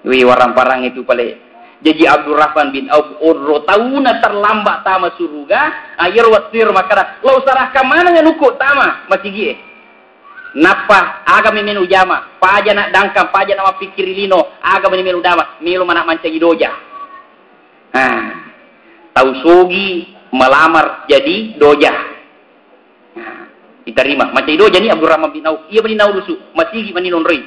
Speaker 1: wi waram parang itu pale jadi Abdurrahman bin Auf orro tauna terlambat tama suruga ayir watir maka lo sarah kamana nganuko tama masigi napa aga memenu jama paja nak dangkam paja nama pikir lino aga memenu dama milo mana mancagi doja tahu sogi melamar jadi doja diterima mancagi doja ni Abdurrahman bin Auf iya meninau rusu masigi meninon rei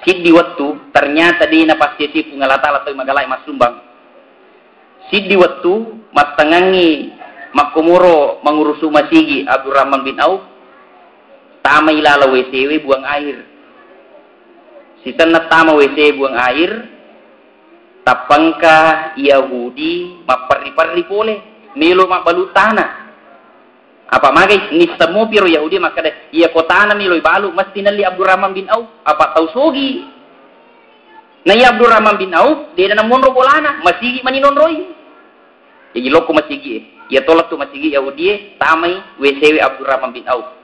Speaker 1: sid di waktu ternyata di napas si pungalata atau magalai masumbang sid di waktu matangangi makumuro mengurusu masigi Abdurrahman bin Auf tama ilala WCW buang air. Sitan na tama WC buang air. Tapangka Yahudi mapari-pari pole. Milo mabalutana. Apa magay ni semua piro Yahudi maka iya kotana milo balu mesti nali Abdurrahman bin Auf apa tahu sogi. Na iya Abdurrahman bin Auf dia na monro bolana masigi maninon roy. Jadi loko masigi. Ia tolak tu masigi Yahudi tamai WCW Abdurrahman bin Auf.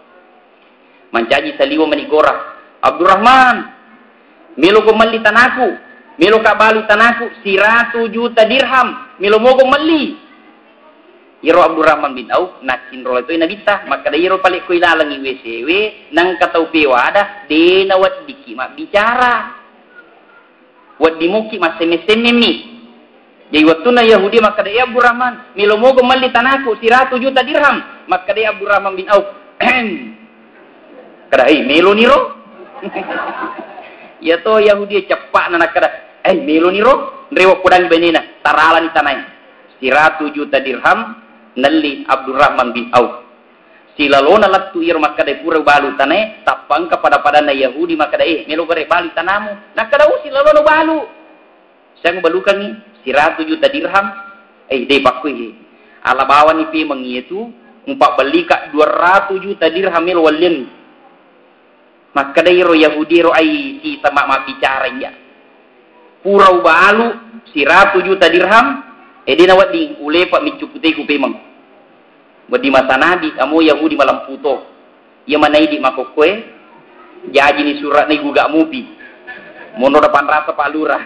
Speaker 1: Mancaji saliwa manigora Abdurrahman milo ko mali tanaku milo ka balu tanaku 100 juta dirham milo mo ko mali iro Abdurrahman bin Auf nakinro ito inabita maka da iro palik ko ilalangi WCW nang katau pewada de na wat diki mak bicara wat dimuki maseme-seme mi jadi waktu na Yahudi maka da Abdurrahman milo mo ko mali tanaku 100 juta dirham maka da Abdurrahman bin Auf kada melo niro ya to Yahudi cepat na kada melo niro rewa kudang benina tarala ni tanay 100 juta dirham nalli Abdurrahman bin Auf silalona lattu ir makada pura balu tanay tapang kepada na Yahudi makada melo bare balu tanamu nakada silalona balu sang balukan ni 100 juta dirham de pakui ala bawa ni pi mangietu umpak beli ka 200 juta dirham melo walin maka dairo Yahudi ro ai si sama ma bicara ya purau balu 100 juta dirham dia nawat di ule pak micupute ku pemang badi masa nabi kamu Yahudi malam puto ia manai di makokwe jaji ni surat ni gugak mupi mono depan rasa pak lurah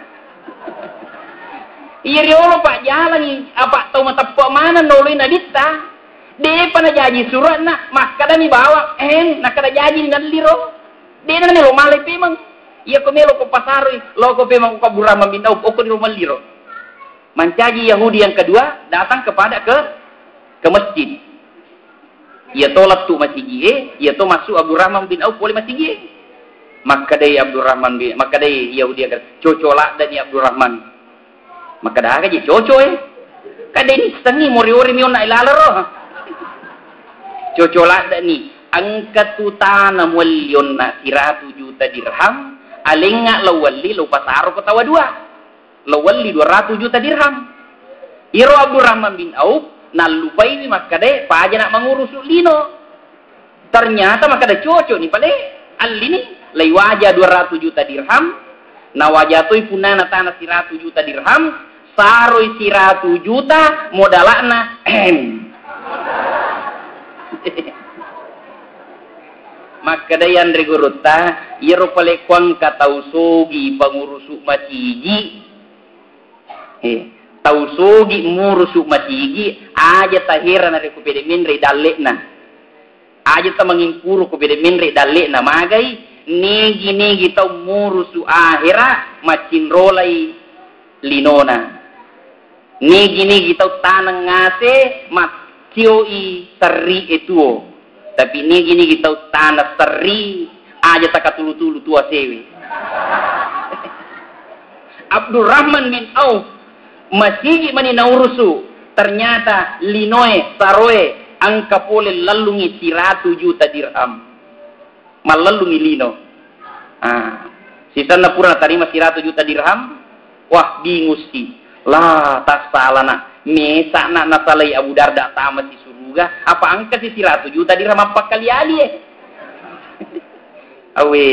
Speaker 1: iya riolo pak jalan ni apa tahu mata pak mana noloi nadita de pana jaji surat na maka da mi bawa nak kada jaji ngaliro dia na melo malay pemang iya ko melo ko pasaroi lo ko pemang ko Abdurrahman bin Auf ko ni rumaliro mancaji Yahudi yang kedua datang kepada ke masjid ia tolak tu masjid ia to masuk Abdurrahman bin Auf boleh masjid maka dia Abdurrahman bin maka dia Yahudi akan cocolak dan Abdurrahman maka dah aja coco kada ini sengi mori-ori miona ilalaro cocolak dan ni angkat tutana mulyon na 100 juta dirham alinga lawali lo pasaro ketawa dua lawali 200 juta dirham iro Abdurrahman bin Auf nalupai ni makade paja nak mengurus lino ternyata makade cocok ni pale alini lai wajah 200 juta dirham na wajah tu punana tanah 100 juta dirham saroi 100 juta modalana maka dayan rigorota iro pale kwang katau sogi pangurusuk matigi tau sogi ngurusuk matigi aja tahira na rekupede minre dalekna aja ta mangimpuru kupede minre dalekna magai negi tau ngurusu ahira macin rolai linona negi tau tanang ngase macioi seri etuo tapi ini gini kita tanah seri aja tak tulu-tulu tua sewi Abdurrahman bin Auf masigi mani naurusu ternyata linoe saroe angka pole lalungi 100 juta dirham malalungi lino. Sisa na pura tarima 100 juta dirham. Wah bingung sih lah tak salah nak mesa nak nasalai Abu Darda tamat si suruga apa angka si 100 juta dirham apa kali ali awe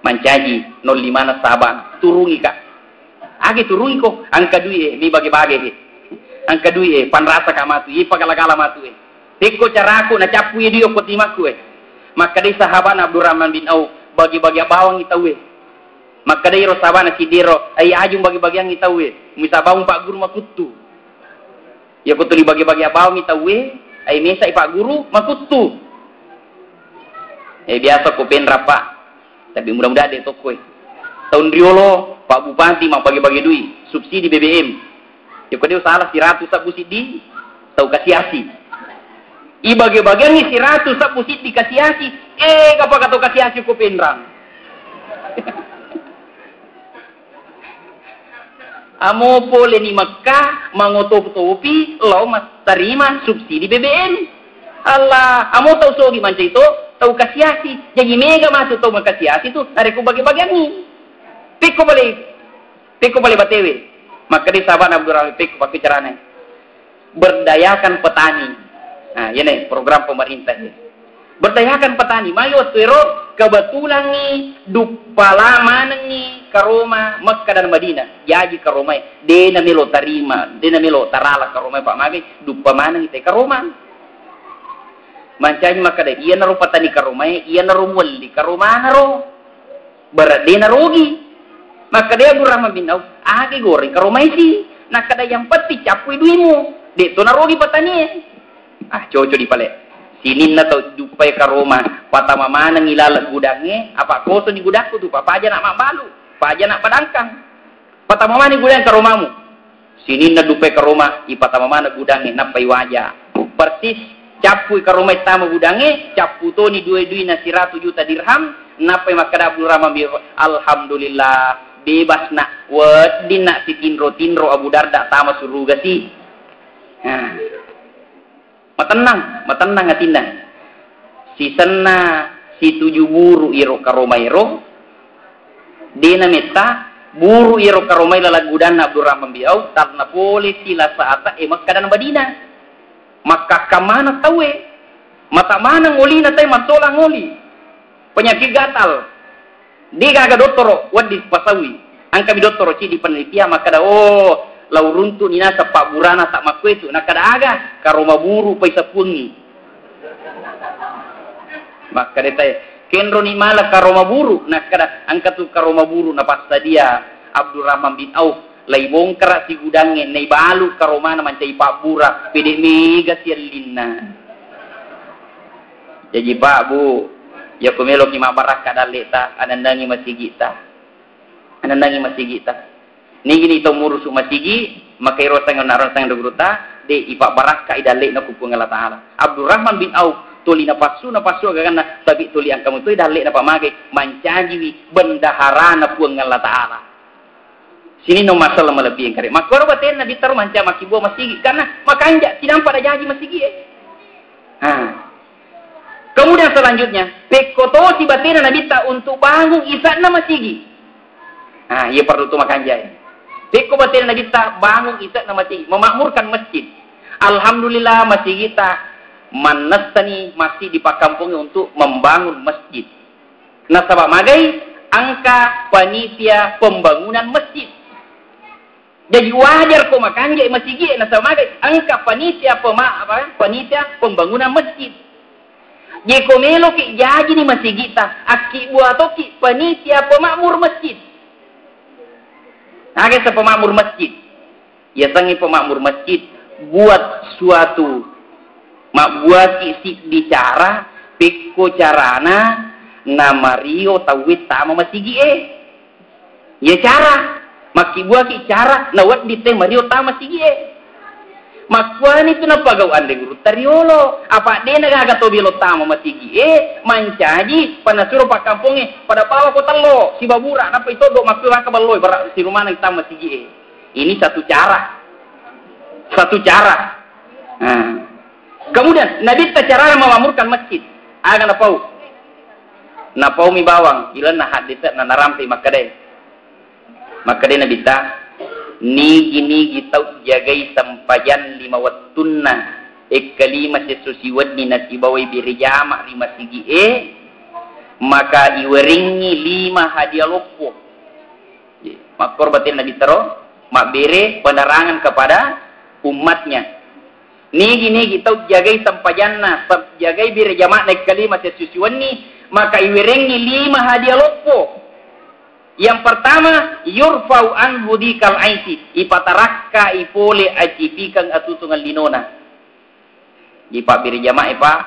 Speaker 1: mancaji 05 na sabang turungi kak age turungi kok angka duit mi bagi-bagi angka duit pan rasa kamatu i pagala-gala matu teko caraku na capu dia ko timaku maka dei sahabat Abdurrahman bin Auf bagi-bagi bawang itawe maka dei ro sabana sidiro ai ajung bagi-bagi yang itawe misa bawang pak guru makutu ya kutu li bagi-bagi bawang itawe ai mesa pak guru makutu biasa ko penrapa tapi mudah-mudahan deh toko tahun riolo Pak Bupati mau bagi-bagi duit subsidi BBM ya kau dia salah 100 sak subsidi tahu kasih i bagi-bagian ni 100 sak subsidi kasih apa kata kasih ko penrang amo pole ni Makkah mangotopi lo mas terima subsidi BBM Allah amo tahu sogi manca itu tahu kasih jadi mega masuk tahu kasih itu hari ku bagi-bagian ni piko balik batewe maka di sahabat Abdurrahman piko pakai caranya berdayakan petani. Nah ini program pemerintah ini berdayakan petani mayo tuero kebetulan ni dupala mana ni karoma Makkah dan Madinah jadi karoma dena melo tarima dena melo tarala karoma Pak Magi dupa mana ni karoma mancanya maka deh iya naruh petani karomai iya naruh wali karomah naruh berat dia narugi maka dia Abdurrahman bin Auf age goreng karomai sih nak kada yang peti capui duimu dek tu narugi petani cocok di pale sini na tau dupai karomah patama mana ngilalat gudangnya apa koso di gudangku tuh apa aja nak mak balu apa aja nak padangkang patama mana gudang karomamu sini na dupai karomah i patama mana gudangnya napai wajah persis capui karomai tamu gudange capu toni dua-dua na 100 juta dirham napai makada Abdurrahman alhamdulillah bebas nak wadin nak si tinro Abu Darda tama suruga si matenang atinda si senna si 7 buru iro karomai ro dena meta buru iro karomai lalag gudan Abdurrahman biau tarna boleh sila saata Makkah dan Madinah maka kamana tawe mata mana ngoli na tay matola ngoli penyakit gatal di gaga doktoro wadi pasawi angka bi doktoro ci di penelitian maka da lau runtu nina sa Pak Burana tak makwe itu nakada aga karoma buru paisa pungi maka deta kenro ni mala karoma buru nakada angka tu karoma buru na pasta dia Abdurrahman bin Auf lai bongkar si gudangnya nai balu karomana mancai Pak Bura pede mega sialina jadi Pak Bu ya kumelo ki mabaraka daleta anandangi masigi ta ni gini to murusu masigi makai rosang narosang dogruta de ipak baraka idale na kupung Allah taala Abdurrahman bin Auf tuli na pasu gagana sabi tuli ang kamu tu idale na pamage mancaji bendahara na puang Allah taala sini no masalah melebihi yang kare makoro baten nabi taruh manca makibo masigi karena makanja tidak pada janji masigi kemudian selanjutnya pekoto si baten nabi tak untuk bangun isakna masigi ia perlu tu makanja peko baten nabi tak bangun isakna masigi memakmurkan masjid alhamdulillah masigi tak manastani masih di pakampungnya untuk membangun masjid nasabah magai angka panitia pembangunan masjid jadi wajar kok makanya masjid na sama angka panitia pembangunan masjid. Ye komelo ki jadi ni masjid kita aki buat ki panitia pemakmur masjid. Agak sa pemakmur masjid. Ya sangi pemakmur masjid buat suatu buat isi bicara piko carana nama Rio tawit sama masjid ya cara maki gua ki cara nawat di tema Rio tama sige Makuan itu na pagawaan de guru tariolo. Apa de nagaga to bilo tama matigi mancaji panasuro pa kampunge pada bawa ko talo si babura napa itu do makuan ka baloy bara si rumah nang tama matigi Ini satu cara. Satu cara. Nah. Kemudian Nabi cara memamurkan masjid. Aga napau mi bawang ilan na hadita na narampi makade Nabi ta nigi tau jagai sampajan 5 wattunna kalima sesusiwad ni nasibawai birjama 5 sigi maka iweringi 5 hadiah lopo makor batin Nabi taro makbere penerangan kepada umatnya nigi tau jagai sampajanna jagai birjama kalima sesusiwad ni maka iweringi 5 hadiah lopo. Yang pertama, yurfau an hudikal aiti, ipatarakka ipole ajipikang atutungan linona. Di pak birjama pak,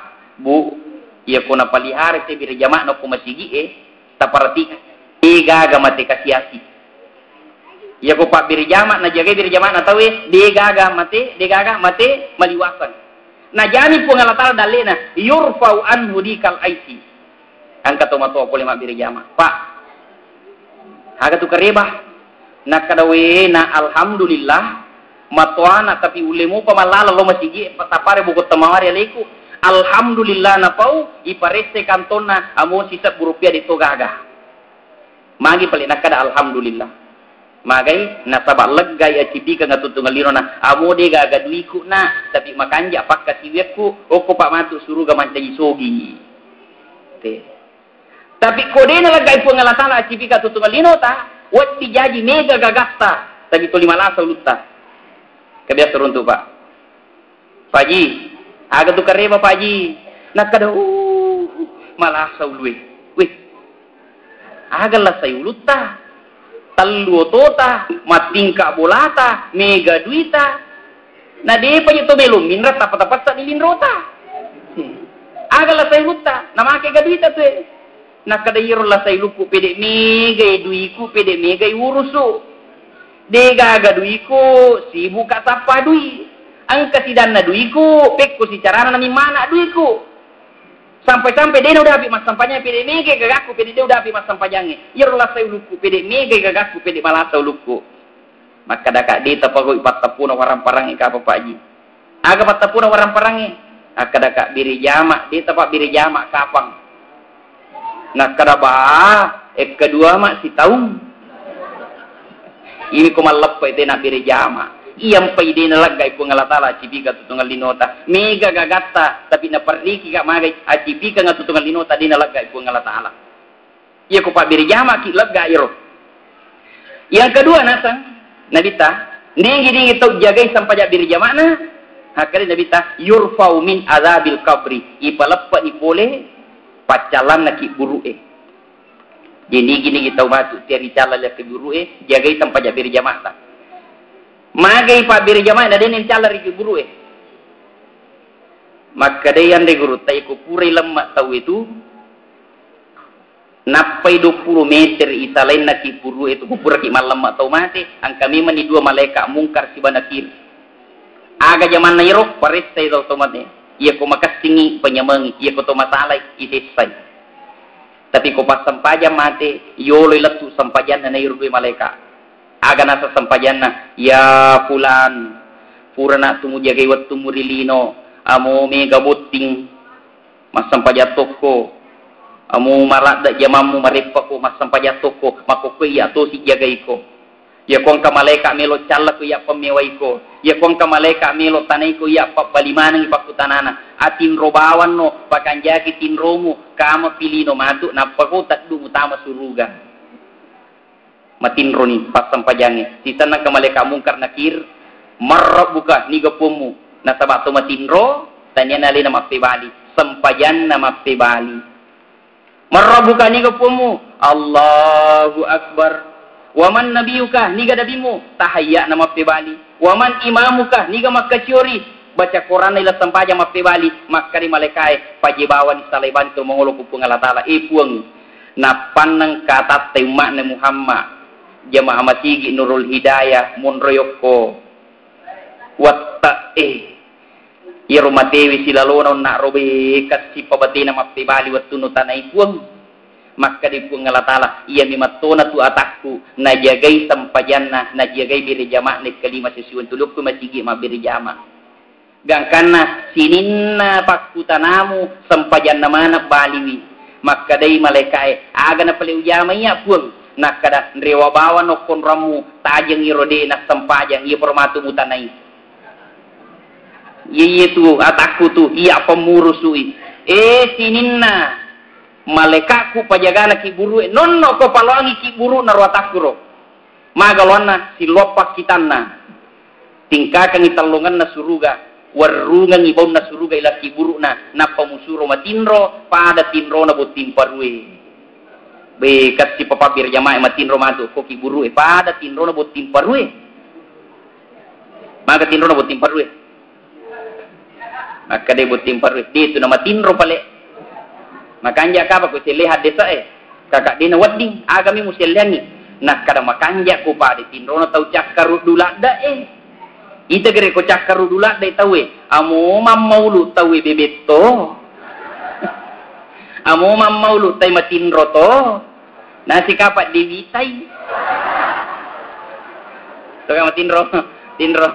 Speaker 1: bu, ia kona palihara te birjama no kumasigi taparati gaga mate kasiasi. Ia ko pak birjama na jaga birjama na tawe gaga mate maliwasan. Na jani pungalatala dalena yurfau an hudikal aiti. Angkat tomato pole mak birjama. Pak aga tu kareba nakadawe na alhamdulillah matwana tapi ulemu pamalala lo masigi patapare buku tamawari aleku alhamdulillah na pau iparese kantona amo sisa rupiah di togaga magi pali nakada alhamdulillah magai nasaba leggai acipi ka ngatutungalino na amo de gaga duiku na tapi makanja pakka siweku oko pak matu suruga mancaji sogi te tapi kode na lagay po ngalatala at sipika tutungalino ta, wat dijaji mega gagasta, tapi to 5 lutta. Kabiasa runto pa. Paji, aga tu kareba paji, nakada malasa ulwe. Weh, aga lasay ulutta, talu otota, matingka bolata, mega duita. Na de pa to belum minra tapat-tapat sa nilinrota. Aga lasay ulutta, namake gaduita to nakadayiro la say luku pede megay duiku pede megay urusu dega gaduiku si buka sapa dui ang kasidan na duiku pekko si carana na mimana duiku sampai-sampai dia udah habis mas sampahnya pede megay gagaku pede dia udah habis mas sampahnya iro la say luku pede megay gagaku pede malasa luku maka daka di tapago ipatapuna warang parang ika apa paji aga patapuna warang parangi akadaka biri jama di tapak biri jama kapang. Nah kadaba kedua mak si tahu ini kumalap pa ite na birejama iyang pa ide na lagay po ngalatala cipika tutungal linota mega gagata tapi na pariki ka magay cipika nga tutungal linota di na lagay po ngalatala iya ko pa birejama ki lagay iro yang kedua nasang nabita ningi tau jagay sampaja birejama na hakali nabita yurfau min azabil kabri ipalappa ipole pacalan na ki burue. Jadi gini kita matu tiari cala la ki burue jagai tempat jabir jamaah. Magai pa bir jamaah na den cala ri ki burue. Maka de yang de guru tai ko pure lemma tahu itu napai 20 meter italain na ki burue itu kupura ki malam tau mate ang kami mani 2 malaikat mungkar si banakir. Aga zaman na irok pares tai tau mate. Ia ko makasingi penyamangi, ia ko to masalay isisay. Tapi ko pas sampajan mate, yoloy latu sampajan na nairudui malaika. Aga nasa sampajan na, ya fulan, purana tumujagay wat tumurilino, amo me gabuting, mas sampajatok ko, amo marada jamamu maripa ko, mas sampajatok ko, makukuy ato si jagay ko. Ya kong ka malaika melo chala ko ya pameway ko. Ya kong ka malaika melo tanay ko ya balimanang ipakutanana. Atin robawan no pakanjaki tinromu kama pilino matu napakutat du utama suruga. Matinro ni pas sampajange. Sisa nang ka malaika mungkar nakir marrab buka niga pumu nasabato matinro tanya nali na mapibali sampajan na mapibali. Marrab buka niga pumu Allahu Akbar. Waman nabiyuka niga dabimu tahayya na mapibali waman imamuka niga makkaciori baca Quran ila sampaja mapibali makkari malaikai pajibawan salaiban tu mongolo kupung Allah taala ipuang na panang kata tema na Muhammad jamaah matigi nurul hidayah munroyoko watta ya rumah dewi silalona nak robe kasi pabatina maptibali wattu nutanai puang maka di puang Allah Ta'ala ia mimatona tu atakku najagai sampajanna najagai biri jama' ni kalima sisiun tuluk tu masigi ma biri jama' gangkana sininna pakutanamu sampajanna mana baliwi maka dai malaikai aga na pali ujama iya puang nakada nrewa bawa no konramu tajang irode na sampajang iya permatu mutanai iya tu ataku tu iya pemurusui sininna malekaku pajagana ki buru nonno ko palwangi ki buru na ruatakuro magalwana si lopak kitanna tingkakan italungan na suruga warungan ibaw na suruga ila ki buru na pamusuro matinro pada tinro na butin parwe be kasi papapir jamae matinro matu ko ki buru pada tinro na butin parwe maga tinro na butin parwe maka dia butim parwis dia tu nama tinro pale makanja ka ba ko lihat desa kakak dia na wading agami muselyangi nak kada makanja ko pa di tinro na tau cakkaru dula da ita gere ko cakkaru dula da tawe amo mammaulu tawe bebeto amo mammaulu tay matinro to nasi kapat diwitai to ka matinro tinro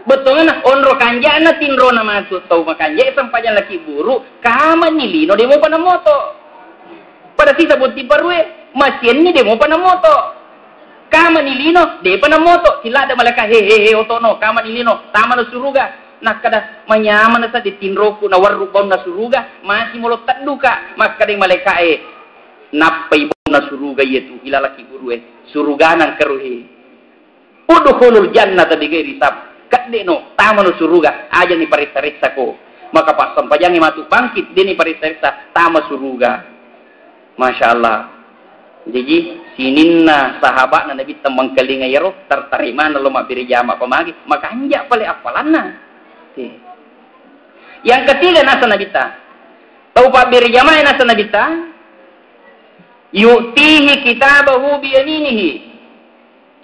Speaker 1: betul na onro kanja na tinro na masuk tau makanja sampajan laki buru kama nilino demo panamoto pada sisa buti parwe masiennya demo panamoto kama nilino de panamoto sila ada malaka hehehe otono kama nilino tama na suruga nak kada manyaman na sa di tinro ku na waru bom na suruga masih mulot taduka maka ding malaka napai bom na suruga yetu ilalaki buru suruga nang keruhe udkhulul jannata bighairi hisab kadde no tama no suruga aja ni parisa-risa ko maka pas sampajangi matu bangkit dia ni parisa-risa tama suruga Masya Allah jadi sininna sahabat na nabi tembang kelinga yaro tertarima na loma biri jama pamagi maka anja pale apalanna yang ketiga nasa nabita tau pa biri jama nasa nabita yu'tihi kitabahu biyaminihi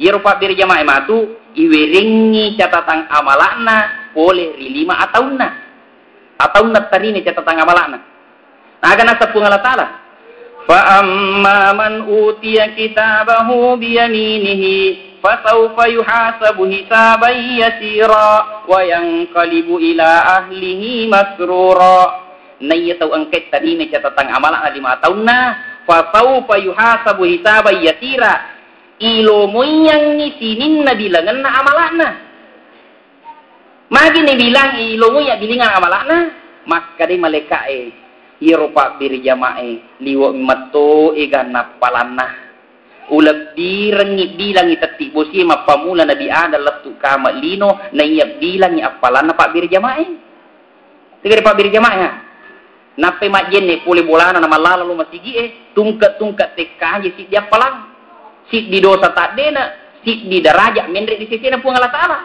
Speaker 1: yaro pa biri jama matu iwiringi catatan amalakna boleh rilima atauna tarini catatan amalakna nah agana sapung Allah Ta'ala fa amma man utiya kitabahu biyaminihi fasawfa yuhasabu hisaban yasira wa yanqalibu ila ahlihi masrura naya tau angkat tarini catatan amalakna 5 tahunna fasawfa yuhasabu hisaban yasira ilo moyang ni sinin na bilangan na amalakna magi ni bilang ilo moya bilangan amalakna maka di maleka iropa biri jamae liwo mato ganap palanna ulab direngi bilang itati bosi mapamula nabi ada letu kama lino na iya bilang apalanna pak biri jamae tigere pak biri jamae nape majene pole bolana na malala lu masigi tungkat tekaje si dia palang si di dosa tak dena si di daraja mendrek di sisi na puang Allah Ta'ala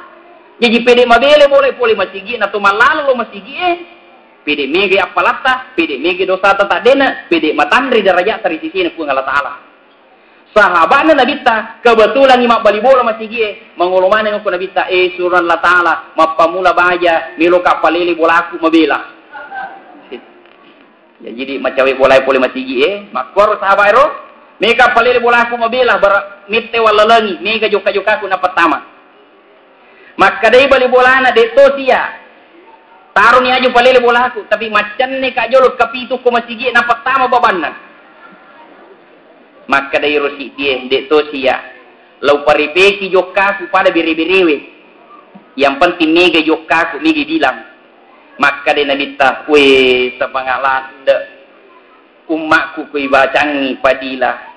Speaker 1: jadi pede mabele boleh pole masigi na tumalalo lo masigi pede mege apalata pede mege dosa tak dena pede matandri daraja dari sisi na puang Allah Ta'ala sahabatnya nabita kebetulan imak bali bola masigi mangolomane ko nabita surah Allah Ta'ala mapamula baja milo kapalele bola aku mabela ya jadi macawe bola pole masigi makor sahabat ero mega palele bola aku mabela bar mitte walalangi mega joka aku na pertama maka dai bali bola na de tosia taruh ni aja palele bola aku tapi macan ne ka jolot kapitu ko masigi na pertama babanna maka dai rosi tie de tosia lau paripeki joka aku pada biri-biriwe yang penting mega joka aku mega bilang maka dai nabita we sapangalan de umakku kui bacangi padila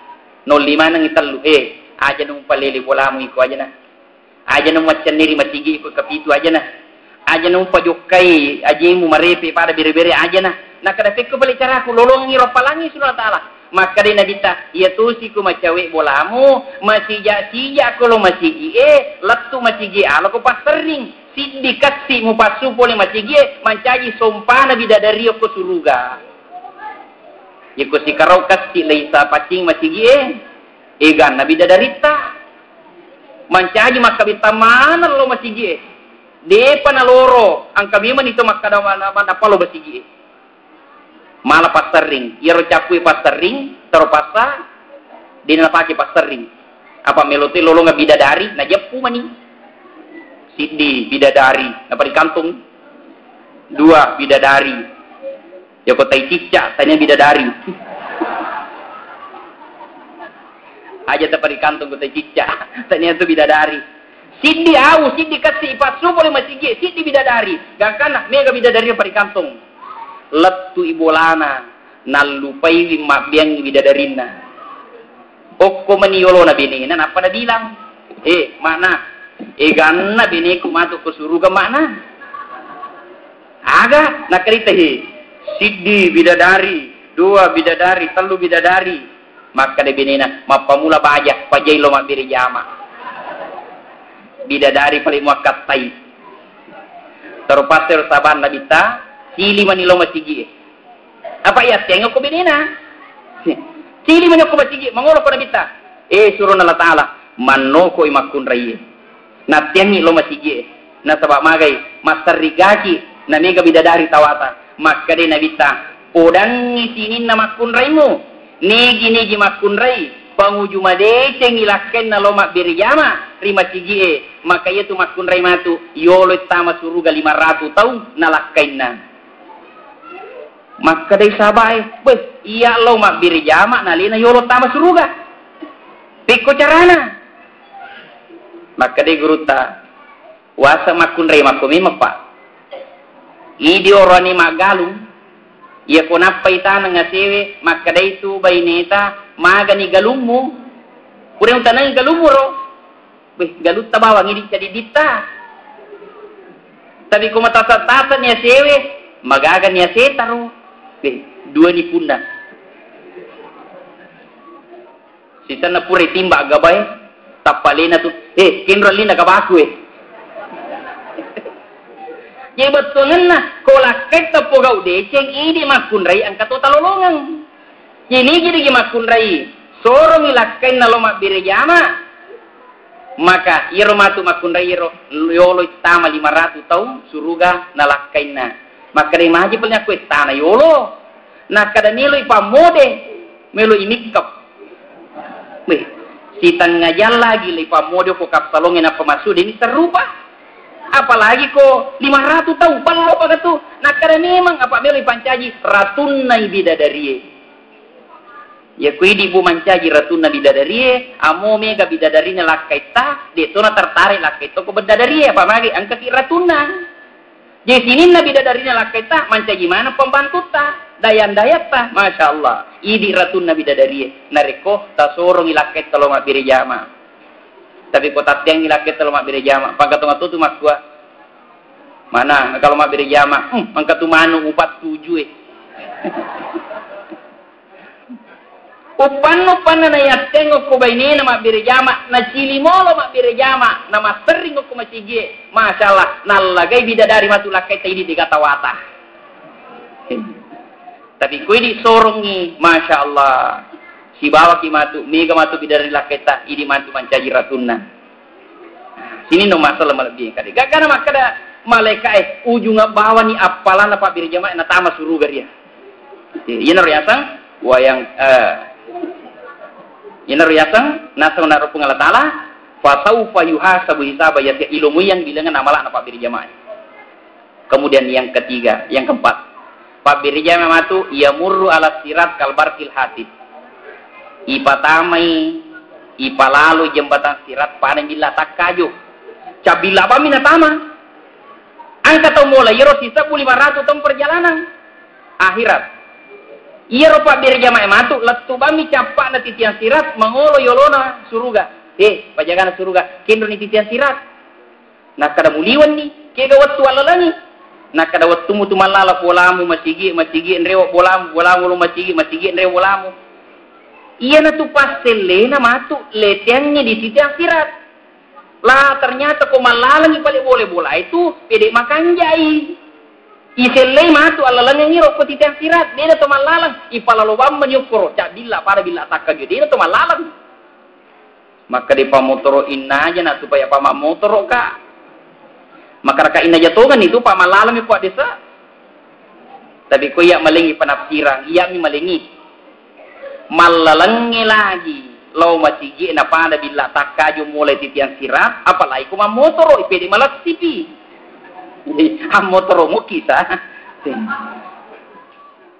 Speaker 1: 05 nang italu aja nung palele bolamu iko aja na aja nung macan niri matigi iko kapitu aja na aja nung pajokai aja mu marepe pada bere-bere aja na nakada fekko balik cara aku lolongi ropalangi sudah Ta'ala maka dia nabita ya tu siku macawe bolamu masih ja kalau masih letu masih alo ko pasering si dikasih mu pasu pole masih mancaji sompana bidadari ko suruga yako si karau kasi laisa pacing masigi egan nabi dadarita mancaji maka bita mana lo masigi depa na loro angka biman itu maka mana apa lo basigi malah pastering iro capui pastering taro pasta dina pake pastering apa melote lolo nga bidadari na jepu mani sidi bidadari na di kantung dua bidadari ya kotai cicca tanya bidadari aja tapi di kantung kotai cicca tanya itu bidadari sidi au sidi kasih pasu boleh masih sidi bidadari gak kana mega bidadari apa di kantung letu ibolana nalupai lima biang bidadarina okko maniolo na bininan apa na bilang mana ganna biniku masuk ke surga mana aga nakarita sidi bidadari dua bidadari telu bidadari maka de binina mapamula baja pajai lo mabiri jama bidadari paling muakatai terpasir saban nabita sili manilo masigi apa ya tengok ko binina sili manyo ko masigi mangolo ko nabita suruh Allah taala manno ko imakun rai na tengi lo masigi na sabab magai masarigaki na mega bidadari tawata maka de nabita odang isinin na makun raimu negi makun rai panguju made tengilaken na lomak birjama rima sigi maka itu makun rai matu yolo tama suruga 500 tahun nalakainna maka dai sabai iya lomak birjama nalina yolo tama suruga piko carana maka dai guruta wasa makun rai makumi mapa idi orani magalung ya konapa itana nga sewe maka daitu baineta magani galummu kurang tanang galummu ro galut tabawang ini jadi dita tapi ko matasat-tasat niya sewe magagan niya seta ro dua ni punda sisa na pure timba gabay tapalina tu kinrolina kabaku jadi betulan na kolakit na po gaw deceng idi makunray ang katotalolongang jadi makunray sorong ilakay na lomak birejama maka iro matu makunray iro yolo itama 500 tahun suruga nalakay na maka rin mahaji palnya ko itana yolo nakadanilo ipamode melo imikap sitan ngajal lagi ipamode ko kapsalongin na pamasudin serupa apalagi ko 500 tahun palo pa gato nakara memang apa melo pancaji ratunna bidadariye ya kuidi bu mancaji ratunna bidadariye amo mega bidadarinya lakaita de tona tertarik lakaita ko bidadariye apa magi angka ki ratunna je sininna bidadarinya lakaita mancaji mana pembantu ta dayan-dayat ta masyaallah idi ratunna bidadariye nareko tasorong ilakaita lo mabire jama tapi kota tiang ilakit kalau mak birejama pangkatung tu mak gua mana kalau mak birejama pangkatung manu 47 upan na ya tengok ko baini na mak birejama na cilimolo mak birejama na masering ko masigi masyaallah nalagay bidadari matulakay tayo di katawata tapi ko di sorongi masyaallah si bawa ki matu mega matu bidari laketa idi mantu mancaji ratunna sini no masalah malebih kali gagana makada malaikat ujung bawa ni apalan apa birjama na tama suruga dia ina riasang wayang ina riasang nasang na rupung Allah taala fa saufa yuhasabu hisaba ya ilmu yang bilangan amalan apa birjama kemudian yang ketiga yang keempat pak birjama matu yamurru ala sirat kalbarkil hatid ipatamai ipalalu jembatan sirat panen bila tak kayu cabila apa minatama angka tau mulai yero sisa 500 tahun perjalanan akhirat yero pak birjama matu letu bami capak na titian sirat mangolo yolona suruga pajagana suruga kendo ni titian sirat nak kada muliwan ni kega wattu alalani nak kada wattu mutu malala bolamu masigi nrewo bolamu lu masigi nrewo bolamu iya na tu pasele na matu letiangnya di sisi akhirat lah ternyata ko malalang ipale boleh bola itu pede makan jai isele matu alalang yang ngiro ko sisi akhirat dia to malalang ipala lobam menyukuro cak bila para bila takka dia to malalang Maka di pamotoro inna aja nak supaya pamak motoro ka. Maka raka inna jatongan itu pamak lalam ipo desa. Tapi ko iya malingi penafsiran, iya mi malingi. Malalangi lagi. Lau masigi na pada bila takaju mulai titian sirat, apalagi ko mamotoro ipedi malas tipi. Motoro mo kita.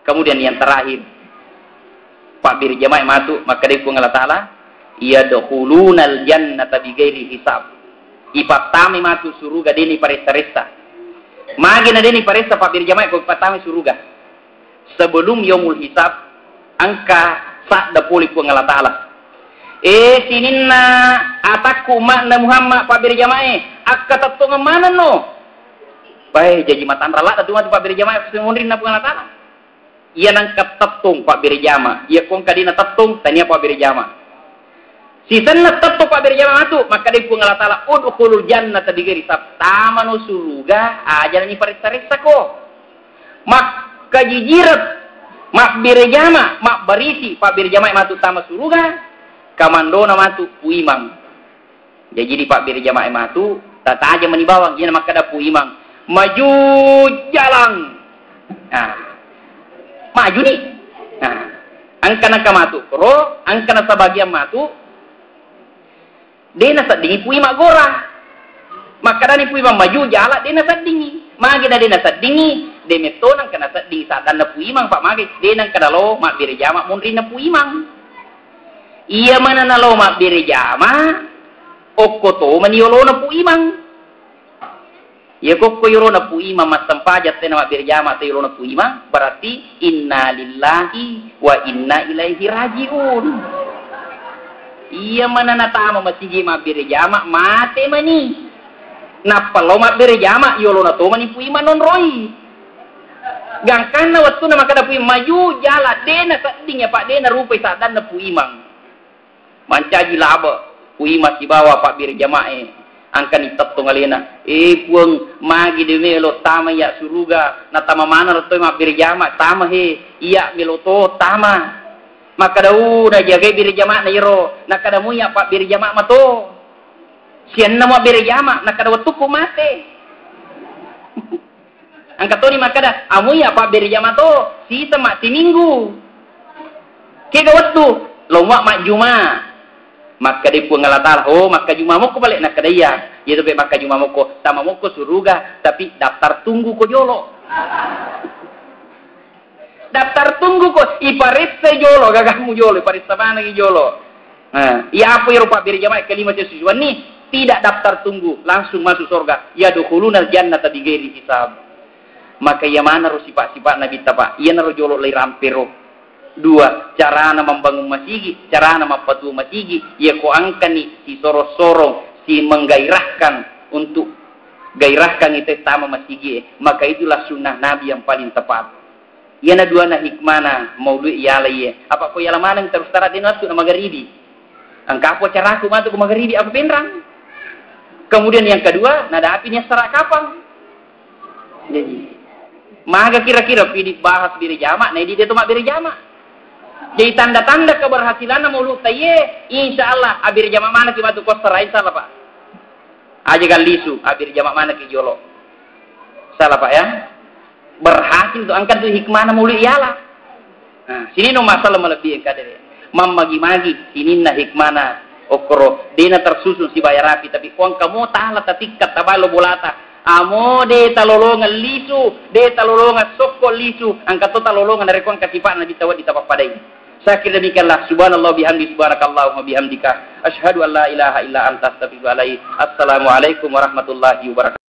Speaker 1: Kemudian yang terakhir, Pak Bir Jamaah matu maka dari Allah Taala yadkhulunal jannata bighairi hisab. Ipatami matu suruga deni paresta-resta. Magina deni paresta Pak Bir Jamaah ko ipatami suruga. Sebelum yaumul hisab angka sakda puli ku Allah Taala. Sininna ataku makna Muhammad Pak Bir Jamaah akka tatunga mana no? Baik jadi matan ralat atu Pak Bir Jamaah semunrin na Allah Taala. Ia nangkat tatung Pak Bir Jamaah. Ia kong kadina tatung tania Pak Bir Jamaah. Si sana tatung Pak Bir Jamaah tu maka dia pun Allah Taala udkhulul jannata bighairi hisab. Tamanu suruga ajaran ni parista-rista ko. Mak kajijirat mak Bir Jamaah mak barisi Pak Bir Jamaah matu tama suruga. Kamandona matu puimang. Jadi di Pak Bir Jamaah matu tata aja manibawang ia maka ada puimang. Maju jalan. Nah, maju nih. Nah, angkana kamatu kro, angkana sabagian matu. Dena sadingi pui magora. Maka dani pui maju jala dena sadingi. Magi da dena sadingi, demeton angkana sadingi sadan na pui mang Pak magi. Dena kadalo mak Bir Jamaah munri na pui mang. Iya mana nalo mak Bir Jamaah okoto maniolo na pui mang. Ya kok yoro na pu imam masampajat tena mak Bir Jamaah te yoro na pu imam berarti inna lillahi wa inna ilaihi rajiun. Iya mana na tama masigi mak Bir Jamaah mate mani. Napalo mak Bir Jamaah yoro na to mani pu imam non roi. Gangkan na waktu na makada pu maju jala dena sading ya Pak dena rupai sadan na pu imam. Mancaji laba pu imam si bawa Pak Bir Jamaah. Angkan itap tong alena puang magi de melo tama ya suruga na tama mana roto mak Bir Jamaah tama he iya melo to tama maka dau na jaga Bir Jamaah na yero na kada mu ya Pak Bir Jamaah mato sian na mo Bir Jamaah na kada watu ko mate angkat to ni maka da amu ya Pak Bir Jamaah to si mak ti minggu ke gawatu lo mak juma maka dia pun Allah Taala maka juma moko balik nak kedaya ya tapi maka juma moko sama moko suruga tapi daftar tunggu ko jolo daftar tunggu ko iparista jolo gagahmu jolo iparista mana lagi jolo ya apa ya Pak Bir Jamaah kelima siswa ni tidak daftar tunggu langsung masuk surga ya dukhulunal jannata bighairi hisab maka ya mana ro sifat-sifat Nabi ta Pak iya naro jolo lai rampero. Dua, cara na membangun masigi, cara na mapatu masigi, ya ko angkani si sorong-sorong, si menggairahkan untuk gairahkan itu tama masigi, maka itulah sunnah Nabi yang paling tepat. Ya na dua na hikmana maulu iyala iya. Apa ko yala manang terus tarat din waktu na magharibi. Angka po cara ko matu ko magharibi apa penrang. Kemudian yang kedua, nada apinya serak kapang. Jadi, maga kira-kira pilih bahas Bir Jamaah, nah di dia tu mak Bir Jamaah. Jadi tanda-tanda keberhasilan mulut taye insyaallah abir Jamaah mana ki batu kosra insyaallah Pak. Aja kan lisu abir Jamaah mana ki jolo. Salah Pak ya. Berhasil tuh angkat tuh hikmah mulut iyalah. Nah, sini no masalah melebihi kadere. Magi-magi sini na hikmana okro dina tersusun si bayar rapi tapi kuang kamu tahala tatikat tabalo bolata. Amo de talolongan lisu, de talolongan sokko lisu, angkat to talolongan dari kuang kasipan nabi tawad ditapak padai. Saya kira demikianlah. Subhanallah bihamdi subhanakallahumma bihamdika asyhadu an la ilaha illa anta astaghfiruka wa atubu ilaik. Assalamualaikum warahmatullahi wabarakatuh.